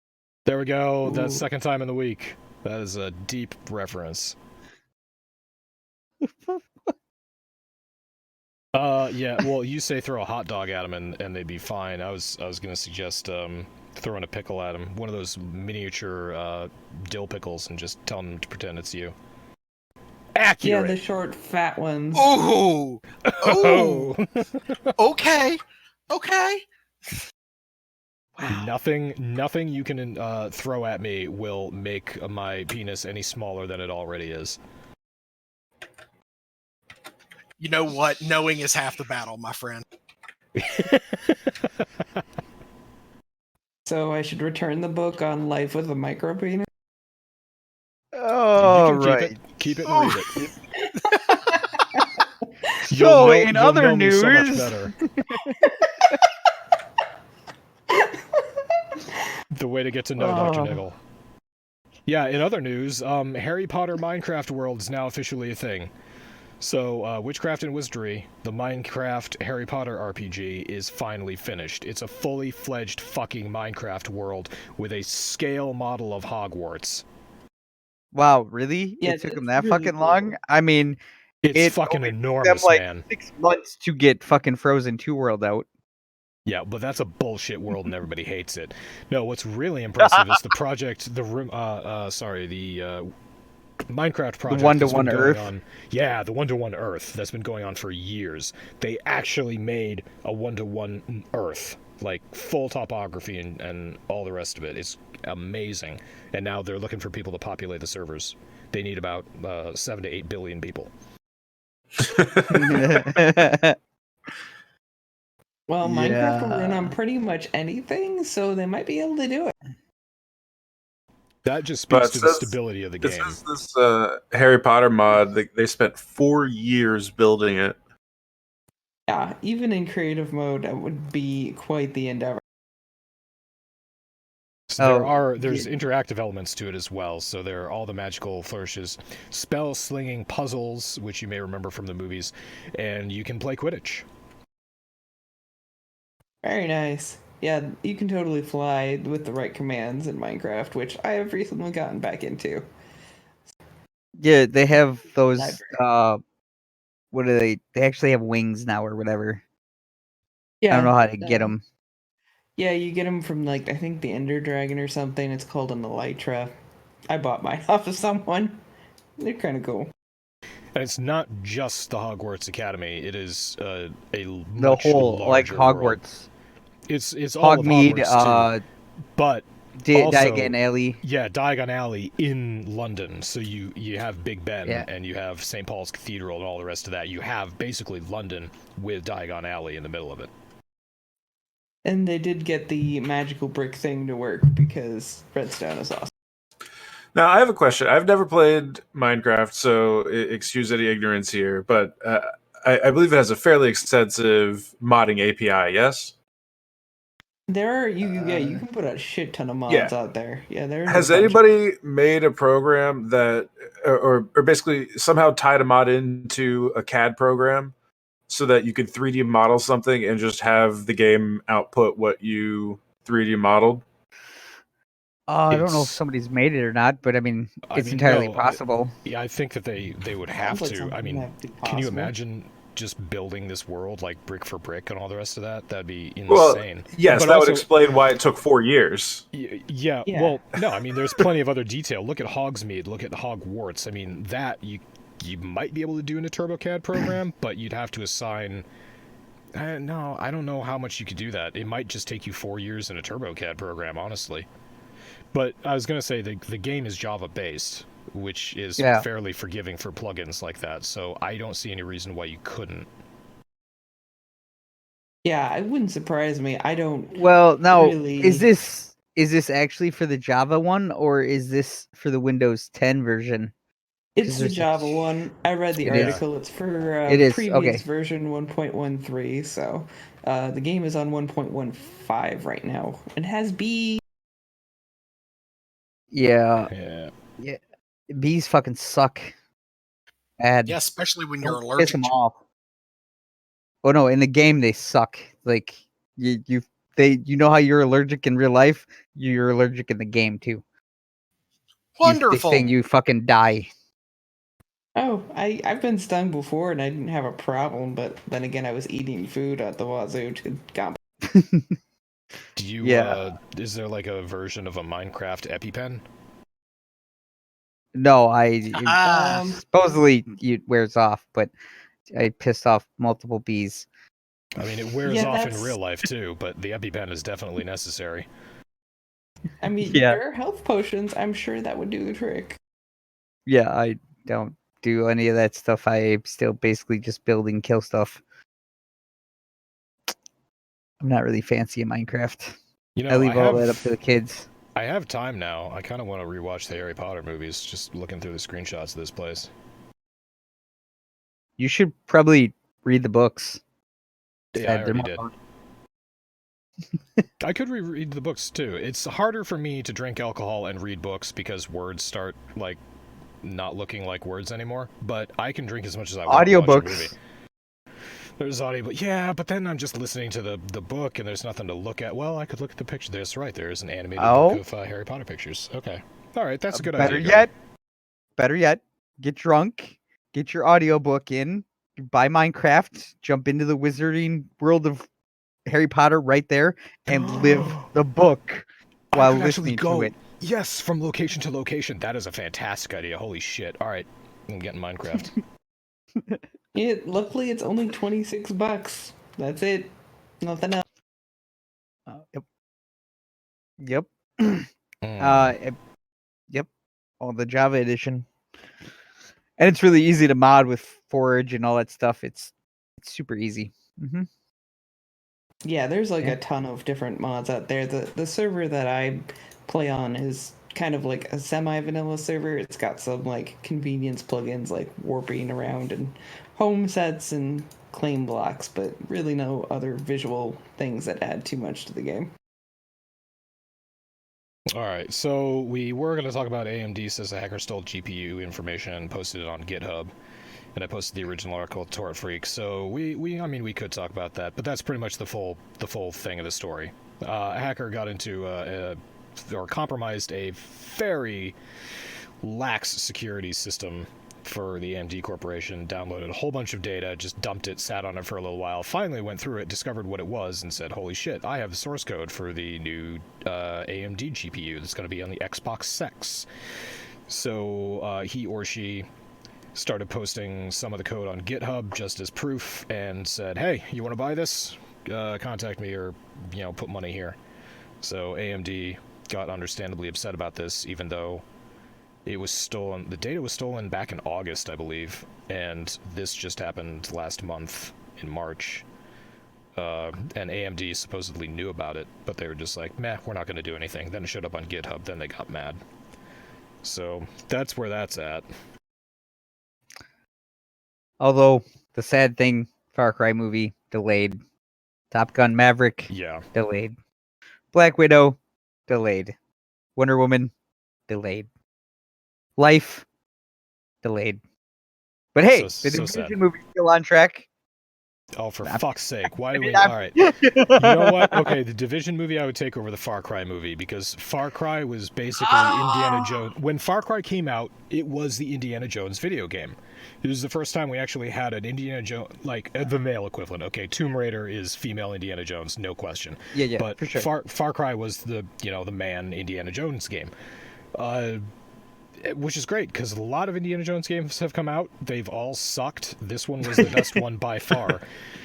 There we go. Ooh. That's second time in the week. That is a deep reference. Yeah. Well, you say throw a hot dog at them and they'd be fine. I was gonna suggest throwing a pickle at them, one of those miniature dill pickles, and just telling them to pretend it's you. Yeah, Accurate. the short, fat ones. Ooh, Oh. okay. Nothing you can throw at me will make my penis any smaller than it already is. You know what? Knowing is half the battle, my friend. So I should return the book on life with a micropenis. Oh, You can right. keep it and read it. So, in you'll other know me so much news- better. The way to get to know Dr. Niggle. Yeah, in other news, Harry Potter Minecraft world is now officially a thing. So, Witchcraft and Wizardry, the Minecraft Harry Potter RPG, is finally finished. It's a fully fledged fucking Minecraft world with a scale model of Hogwarts. Wow, really? Yeah, It took them that's that really fucking cool. long? I mean, It's It fucking only took them, enormous, like, man. 6 months to get fucking Frozen 2 World out. Yeah, but that's a bullshit world and everybody hates it. No, what's really impressive is the project, the Minecraft project. one-to-one that's been going Earth? on. Yeah, the one-to-one Earth that's been going on for years. They actually made a one-to-one Earth, like full topography and all the rest of it. It's amazing. And now they're looking for people to populate the servers. They need about 7 to 8 billion people. Well, Minecraft will run on Yeah. pretty much anything, so they might be able to do it. That just But speaks to the stability of the it game. says this Harry Potter mod, they spent 4 years building it. Yeah, even in creative mode, that would be quite the endeavor. So there's yeah. interactive elements to it as well. So there are all the magical flourishes, spell slinging puzzles, which you may remember from the movies, and you can play Quidditch. Very nice. Yeah, you can totally fly with the right commands in Minecraft, which I have recently gotten back into. Yeah, they have those. Library. What are they? They actually have wings now, or whatever. Yeah, I don't know how to get them. Yeah, you get them from like I think the Ender Dragon or something. It's called an Elytra. I bought mine off of someone. They're kind of cool. And it's not just the Hogwarts Academy. It is a The much whole like larger world. Hogwarts, It's all of Hogmeade, Hogwarts too, but also Diagon Alley. yeah, Diagon Alley in London. So you have Big Ben Yeah. and you have St. Paul's Cathedral and all the rest of that. You have basically London with Diagon Alley in the middle of it. And they did get the magical brick thing to work because redstone is awesome. Now, I have a question. I've never played Minecraft, so excuse any ignorance here, but I believe it has a fairly extensive modding API, yes? There are you can put a shit ton of mods Yeah. out there. Yeah, there's Has a bunch. anybody made a program that, or basically somehow tied a mod into a CAD program so that you could 3D model something and just have the game output what you 3D modeled? I don't know if It's- somebody's made it or not, but I mean, I it's mean, entirely no, possible. Yeah, I think that they would have Sounds like to. I something mean, that'd be can you possible. imagine just building this world like brick for brick and all the rest of that? That'd be Well, insane. yes, But that would also- explain why it took 4 years. Yeah, Yeah. well, no, I mean, there's plenty of other detail. Look at Hogsmeade, look at Hogwarts. I mean, that you might be able to do in a TurboCAD program, but you'd have to assign. No, I don't know how much you could do that. It might just take you 4 years in a TurboCAD program, honestly. But I was gonna say the game is Java based, which is Yeah. fairly forgiving for plugins like that. So I don't see any reason why you couldn't. Yeah, it wouldn't surprise me. I don't. Well, now Really? is this actually for the Java one, or is this for the Windows 10 version? It's 'Cause the there's a- Java one. I read the It is. article. It's for It is, previous okay. version 1.13. So the game is on 1.15 right now. It has B. Yeah, Yeah. bees fucking suck. Bad. Yeah, especially when Don't you're piss allergic them to off. Oh no, in the game they suck. Like you know how you're allergic in real life, you're allergic in the game too. They Wonderful. sting, you fucking die. Oh, I've been stung before and I didn't have a problem, but then again I was eating food at the wazoo to combat. Do you? Yeah. Is there like a version of a Minecraft EpiPen? No, Ah. supposedly it wears off, but I pissed off multiple bees. I mean, it wears Yeah, off in that's- real life too, but the EpiPen is definitely necessary. I mean, Yeah. there are health potions. I'm sure that would do the trick. Yeah, I don't do any of that stuff. I'm still basically just build and kill stuff. I'm not really fancy in Minecraft. You know, I leave all that up to the kids. I have time now. I kind of want to rewatch the Harry Potter movies. Just looking through the screenshots of this place. You should probably read the books. Yeah, I They're already more did. fun. I could reread the books too. It's harder for me to drink alcohol and read books because words start like not looking like words anymore. But I can drink as much as I want. To watch a movie. Audiobooks. There's audio, but yeah, but then I'm just listening to the book and there's nothing to look at. Well, I could look at the picture. That's right. There's an animated book of Harry Potter pictures. Okay. All right, that's a good idea. Better yet, get drunk, get your audiobook in, buy Minecraft, jump into the wizarding world of Harry Potter right there, and live the book while listening to it. Yes, from location to location. That is a fantastic idea. Holy shit. All right, I'm getting Minecraft. Luckily, it's only $26. That's it. Nothing else. Yep. Mm. Yep. Oh, the Java edition. And it's really easy to mod with Forge and all that stuff. It's super easy. Yeah, there's like Yeah. a ton of different mods out there. The server that I play on is kind of like a semi-vanilla server. It's got some like convenience plugins like warping around and home sets and claim blocks, but really no other visual things that add too much to the game. All right, so we were going to talk about AMD says a hacker stole GPU information and posted it on GitHub, and I posted the original article at Torrent Freak. So I mean, we could talk about that, but that's pretty much the full thing of the story. A hacker got into or compromised a very lax security system for the AMD Corporation, downloaded a whole bunch of data, just dumped it, sat on it for a little while, finally went through it, discovered what it was, and said, holy shit, I have the source code for the new AMD GPU that's going to be on the Xbox X. So he or she started posting some of the code on GitHub just as proof and said, hey, you want to buy this? Contact me or, put money here. So AMD got understandably upset about this, even though it was stolen. The data was stolen back in August, I believe, and this just happened last month in March. And AMD supposedly knew about it, but they were just like, meh, we're not going to do anything. Then it showed up on GitHub, then they got mad. So that's where that's at. Although the sad thing, Far Cry movie delayed. Top Gun Maverick Yeah. delayed. Black Widow delayed. Wonder Woman delayed. Life delayed. But hey, So the Division sad. movie's still on track. Oh, for I'm- fuck's sake. Why do we... I'm- All right. You know what? Okay, the Division movie I would take over the Far Cry movie, because Far Cry was basically Indiana Jones. When Far Cry came out, it was the Indiana Jones video game. It was the first time we actually had an Indiana Jones, like the male equivalent. Okay, Tomb Raider is female Indiana Jones, no question. Yeah, But for sure. Far Cry was the man Indiana Jones game. Which is great, because a lot of Indiana Jones games have come out. They've all sucked. This one was the best one by far.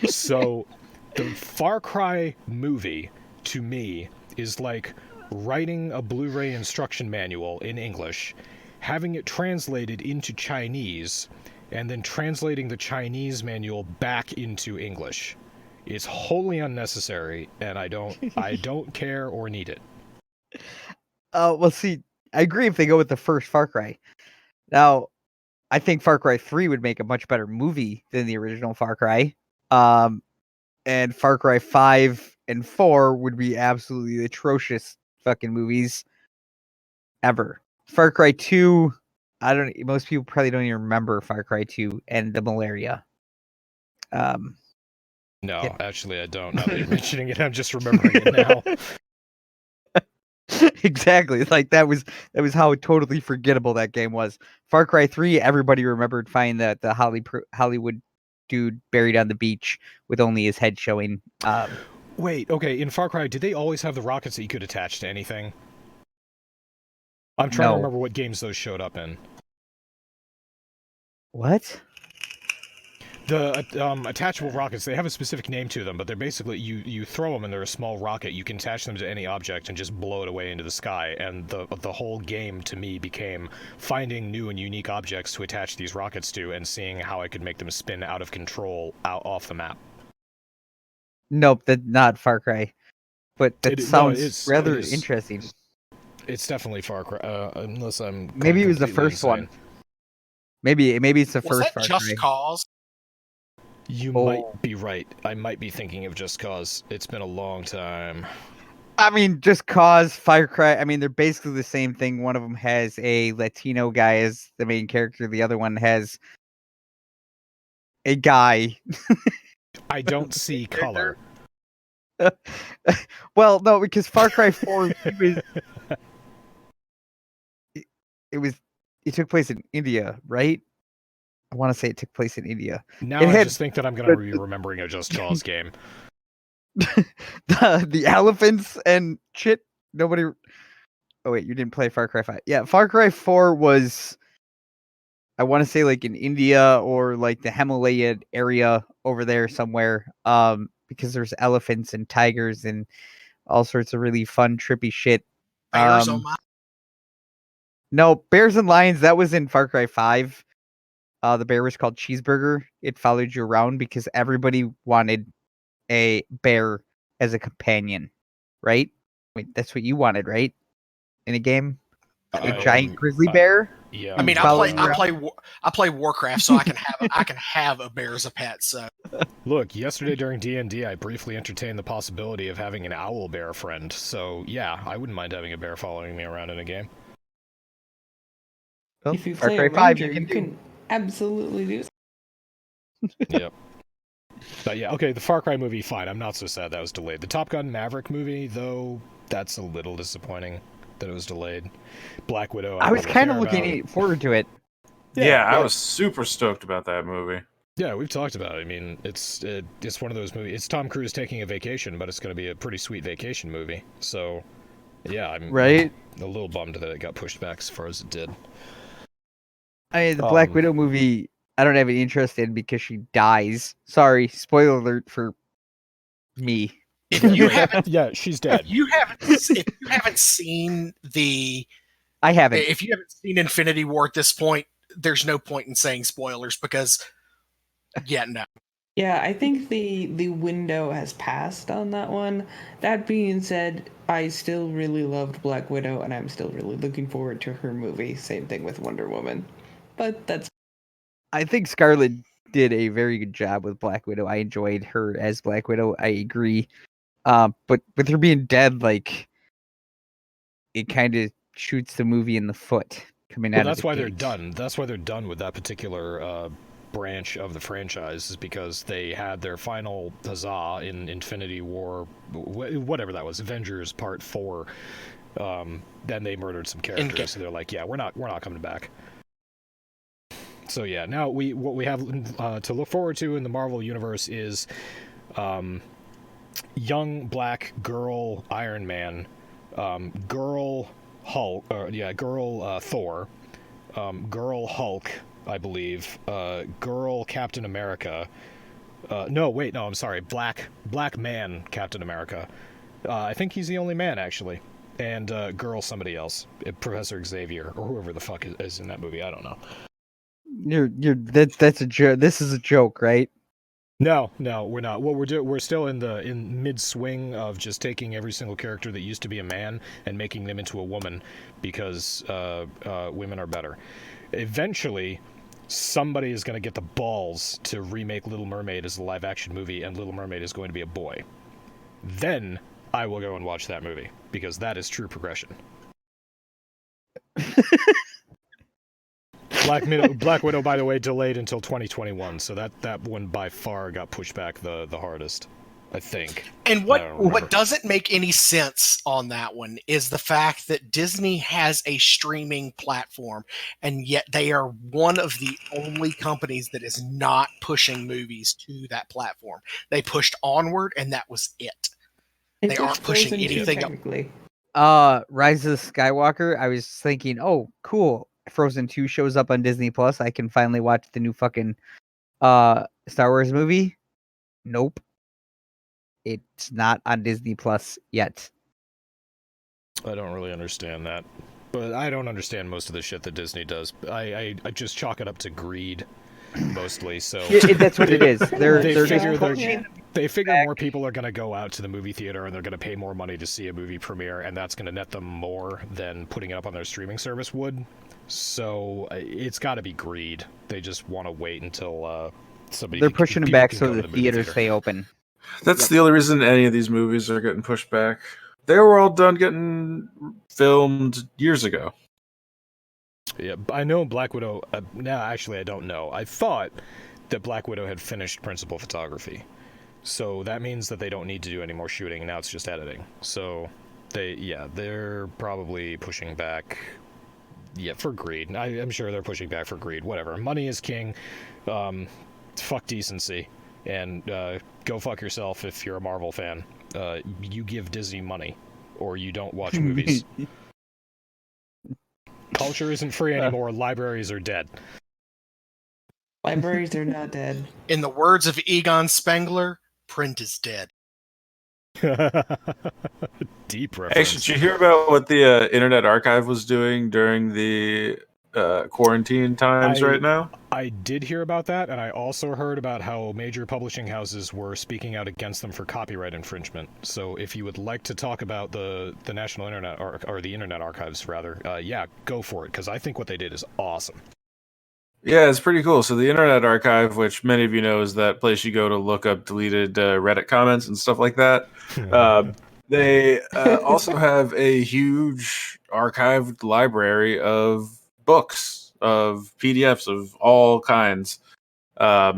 So the Far Cry movie, to me, is like writing a Blu-ray instruction manual in English, having it translated into Chinese, and then translating the Chinese manual back into English. It's wholly unnecessary, and I don't care or need it. Well, see, I agree if they go with the first Far Cry. Now, I think Far Cry 3 would make a much better movie than the original Far Cry. And Far Cry 5 and 4 would be absolutely atrocious fucking movies ever. Far Cry 2, most people probably don't even remember Far Cry 2 and the malaria. No, Yeah. actually, I don't. Now that you're mentioning it, I'm just remembering it now. Exactly. Like that was how totally forgettable that game was. Far Cry 3, everybody remembered finding the Hollywood dude buried on the beach with only his head showing. Wait, okay, in Far Cry, did they always have the rockets that you could attach to anything? I'm trying to No. remember what games those showed up in. What? The attachable rockets, they have a specific name to them, but they're basically, you throw them and they're a small rocket. You can attach them to any object and just blow it away into the sky. And the whole game, to me, became finding new and unique objects to attach these rockets to and seeing how I could make them spin out of control off the map. Nope, that's not Far Cry. But that sounds rather it is. interesting. It's definitely Far Cry, unless I'm going Maybe it was the completely first insane. one. Maybe it's the Was first that Far Just Cry. Cause? You Oh. might be right. I might be thinking of Just Cause. It's been a long time. I mean, Just Cause, Far Cry. I mean, they're basically the same thing. One of them has a Latino guy as the main character. The other one has a guy. I don't see color. Well, no, because Far Cry 4 it took place in India, right? I want to say it took place in India. Now It I had- just think that I'm going to be remembering a Just Cause game. the elephants and shit. Nobody. Oh wait, you didn't play Far Cry 5. Yeah, Far Cry 4 was, I want to say, like in India or like the Himalaya area over there somewhere. Because there's elephants and tigers and all sorts of really fun, trippy shit. Bears on my No, bears and lions. That was in Far Cry 5. The bear was called Cheeseburger. It followed you around because everybody wanted a bear as a companion, right? Wait, that's what you wanted, right? In a game, a giant grizzly bear. Yeah. I mean, following you I play Warcraft, so I can have a bear as a pet. So Look, yesterday during D&D, I briefly entertained the possibility of having an owl bear friend. So yeah, I wouldn't mind having a bear following me around in a game. Well, If you Far play Cry a 5, ranger, you can absolutely do. Yep. But yeah, okay, the Far Cry movie, fine. I'm not so sad that was delayed. The Top Gun Maverick movie, though, that's a little disappointing that it was delayed. Black Widow, I was really kind of care looking about. forward to it. Yeah, I well, was super stoked about that movie. Yeah, we've talked about it. I mean, it's one of those movies. It's Tom Cruise taking a vacation, but it's going to be a pretty sweet vacation movie. So, yeah, I'm Right? a little bummed that it got pushed back as far as it did. The Black Widow movie, I don't have any interest in because she dies. Sorry, spoiler alert for me. if you haven't Yeah, she's dead. if you haven't seen I haven't. if you haven't seen Infinity War at this point, there's no point in saying spoilers because no. Yeah, I think the window has passed on that one. That being said, I still really loved Black Widow, and I'm still really looking forward to her movie. Same thing with Wonder Woman. But that's I think Scarlett did a very good job with Black Widow. I enjoyed her as Black Widow. I agree. But with her being dead, like, it kind of shoots the movie in the foot coming out of That's the why gate. they're done. That's why they're done with that particular branch of the franchise, is because they had their final huzzah in Infinity War, whatever that was, Avengers Part 4. Then they murdered some characters, so they're like, yeah, we're not coming back. So yeah, now what we have to look forward to in the Marvel universe is young black girl Iron Man, girl Hulk, girl Thor, girl Hulk, I believe, girl Captain America. I'm sorry, black man Captain America. I think he's the only man actually, and girl somebody else, Professor Xavier or whoever the fuck is in that movie. I don't know. That's a joke. This is a joke, right? No, we're not. What we're still in mid swing of just taking every single character that used to be a man and making them into a woman because women are better. Eventually, somebody is going to get the balls to remake Little Mermaid as a live action movie, and Little Mermaid is going to be a boy. Then I will go and watch that movie because that is true progression. Black Widow, by the way, delayed until 2021, so that one by far got pushed back the hardest, I think. And what doesn't make any sense on that one is the fact that Disney has a streaming platform, and yet they are one of the only companies that is not pushing movies to that platform. They pushed Onward, and that was it. They aren't pushing anything else. Rise of the Skywalker, I was thinking, oh, cool. Frozen 2 shows up on Disney Plus. I can finally watch the new fucking Star Wars movie. Nope. It's not on Disney Plus yet. I don't really understand that. But I don't understand most of the shit that Disney does. I just chalk it up to greed, mostly. So that's what it is. They figure more people are going to go out to the movie theater and they're going to pay more money to see a movie premiere, and that's going to net them more than putting it up on their streaming service would. So it's got to be greed. They just want to wait until somebody. They're pushing them back so the theaters stay open. That's the only reason any of these movies are getting pushed back. They were all done getting filmed years ago. Yeah, I know Black Widow. No, actually, I don't know. I thought that Black Widow had finished principal photography. So that means that they don't need to do any more shooting. Now it's just editing. So they're probably pushing back. Yeah, for greed. I'm sure they're pushing back for greed. Whatever. Money is king. Fuck decency. And go fuck yourself if you're a Marvel fan. You give Disney money, or you don't watch movies. Culture isn't free anymore. Libraries are dead. Libraries are not dead. In the words of Egon Spengler, print is dead. Deep reference. Hey, did you hear about what the Internet Archive was doing during the quarantine times right now. I did hear about that, and I also heard about how major publishing houses were speaking out against them for copyright infringement. So if you would like to talk about the National Internet or the Internet Archives rather, yeah, go for it, because I think what they did is awesome. Yeah, it's pretty cool. So the Internet Archive, which many of you know is that place you go to look up deleted Reddit comments and stuff like that. They also have a huge archived library of books, of PDFs of all kinds. A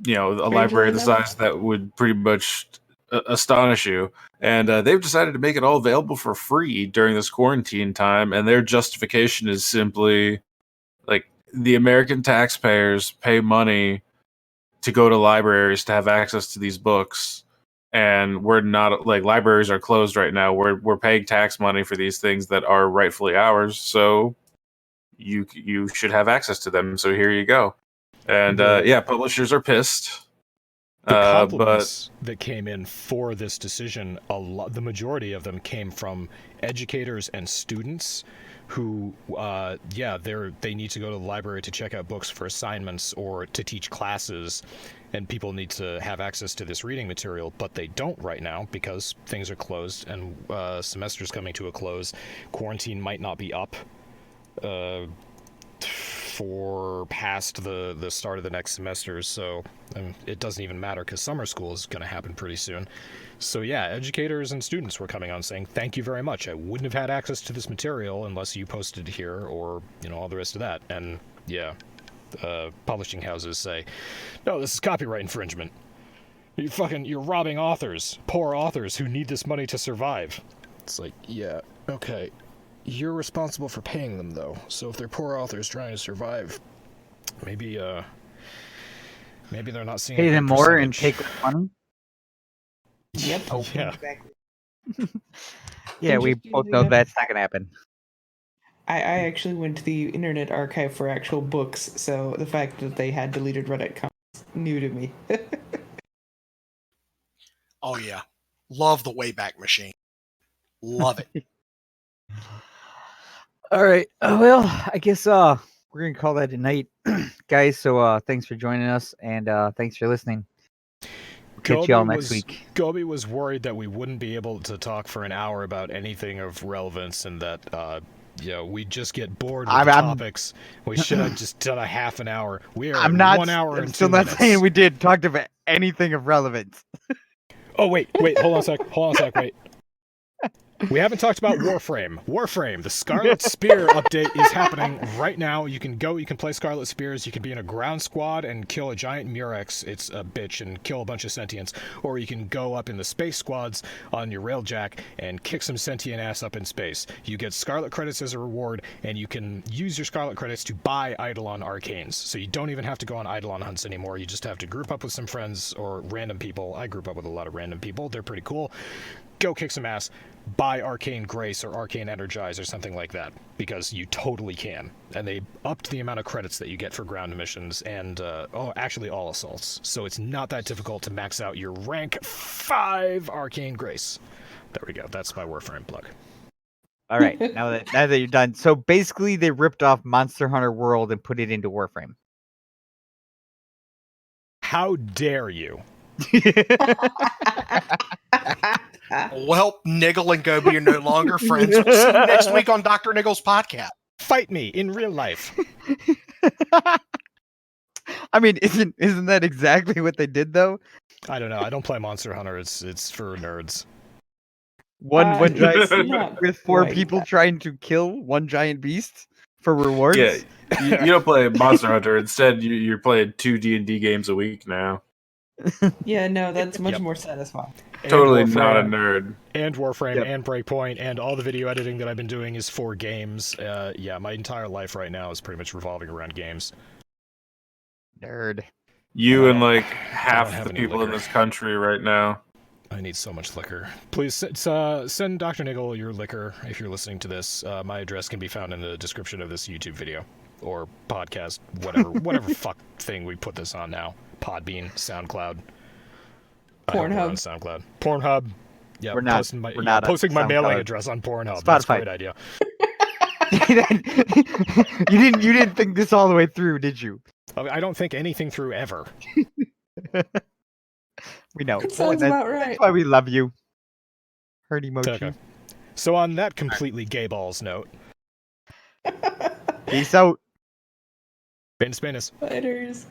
library the size that would pretty much astonish you. And they've decided to make it all available for free during this quarantine time. And their justification is simply like the American taxpayers pay money to go to libraries to have access to these books. And we're not like libraries are closed right now. We're paying tax money for these things that are rightfully ours. So you should have access to them. So here you go. And publishers are pissed. The compliments that came in for this decision, the majority of them came from educators and students who, they need to go to the library to check out books for assignments or to teach classes, and people need to have access to this reading material, but they don't right now because things are closed and semester's coming to a close. Quarantine might not be up for past the start of the next semester, so it doesn't even matter because summer school is going to happen pretty soon. So yeah, educators and students were coming on saying, thank you very much. I wouldn't have had access to this material unless you posted it here or, all the rest of that. And yeah, publishing houses say, no, this is copyright infringement. You're robbing authors, poor authors who need this money to survive. It's like, yeah, okay. You're responsible for paying them, though. So if they're poor authors trying to survive, maybe they're not seeing. Pay them more and take their money. Yep. Oh, yeah. Exactly. Yeah, we both know that's not gonna happen. I actually went to the Internet Archive for actual books, so the fact that they had deleted Reddit comments new to me. Oh yeah, love the Wayback Machine. Love it. All right. Well, I guess we're gonna call that a night, guys. So thanks for joining us, and thanks for listening. Catch y'all next week. Gobi was worried that we wouldn't be able to talk for an hour about anything of relevance, and that we just get bored with the topics. We should have just done a half an hour. We are 1 hour and 2 minutes. I'm still not saying we did talked about anything of relevance. Oh wait, hold on a sec, wait. We haven't talked about Warframe. Warframe, the Scarlet Spear update is happening right now. You can play Scarlet Spears, you can be in a ground squad and kill a giant Murex, it's a bitch, and kill a bunch of sentients. Or you can go up in the space squads on your railjack and kick some sentient ass up in space. You get Scarlet credits as a reward, and you can use your Scarlet credits to buy Eidolon Arcanes. So you don't even have to go on Eidolon hunts anymore, you just have to group up with some friends or random people. I group up with a lot of random people, they're pretty cool. Go kick some ass, buy Arcane Grace or Arcane Energize or something like that, because you totally can. And they upped the amount of credits that you get for ground missions and, actually all assaults. So it's not that difficult to max out your rank 5 Arcane Grace. There we go, that's my Warframe plug. All right, now that you're done. So basically they ripped off Monster Hunter World and put it into Warframe. How dare you? Well, Niggle and Gobi are no longer friends. We'll see you next week on Dr. Niggle's podcast. Fight me in real life. I mean, isn't that exactly what they did though? I don't know. I don't play Monster Hunter. It's for nerds. One giant with 4 quite people that. trying to kill one giant beast for rewards. Yeah, you don't play Monster Hunter. Instead, you're playing 2 D&D games a week now. Yeah, no, that's much more satisfying. Totally not a nerd. And Warframe Yep. and Breakpoint and all the video editing that I've been doing is for games. My entire life right now is pretty much revolving around games. Nerd. You and like don't half have the any people in liquor. this country right now. I need so much liquor. Please send Dr. Niggle your liquor if you're listening to this. My address can be found in the description of this YouTube video or podcast, whatever fuck thing we put this on now. Podbean, SoundCloud. I hope we're Pornhub. on SoundCloud. Pornhub. Yeah, We're not- posting my, we're not on posting my mailing SoundCloud. address on Pornhub. That's a Spotify. great idea. You didn't think this all the way through, did you? I don't think anything through ever. We know. That sounds about right. That's why we love you. Herd emoji. Okay. So on that completely gay balls note, Peace out. Spinus. Spiders.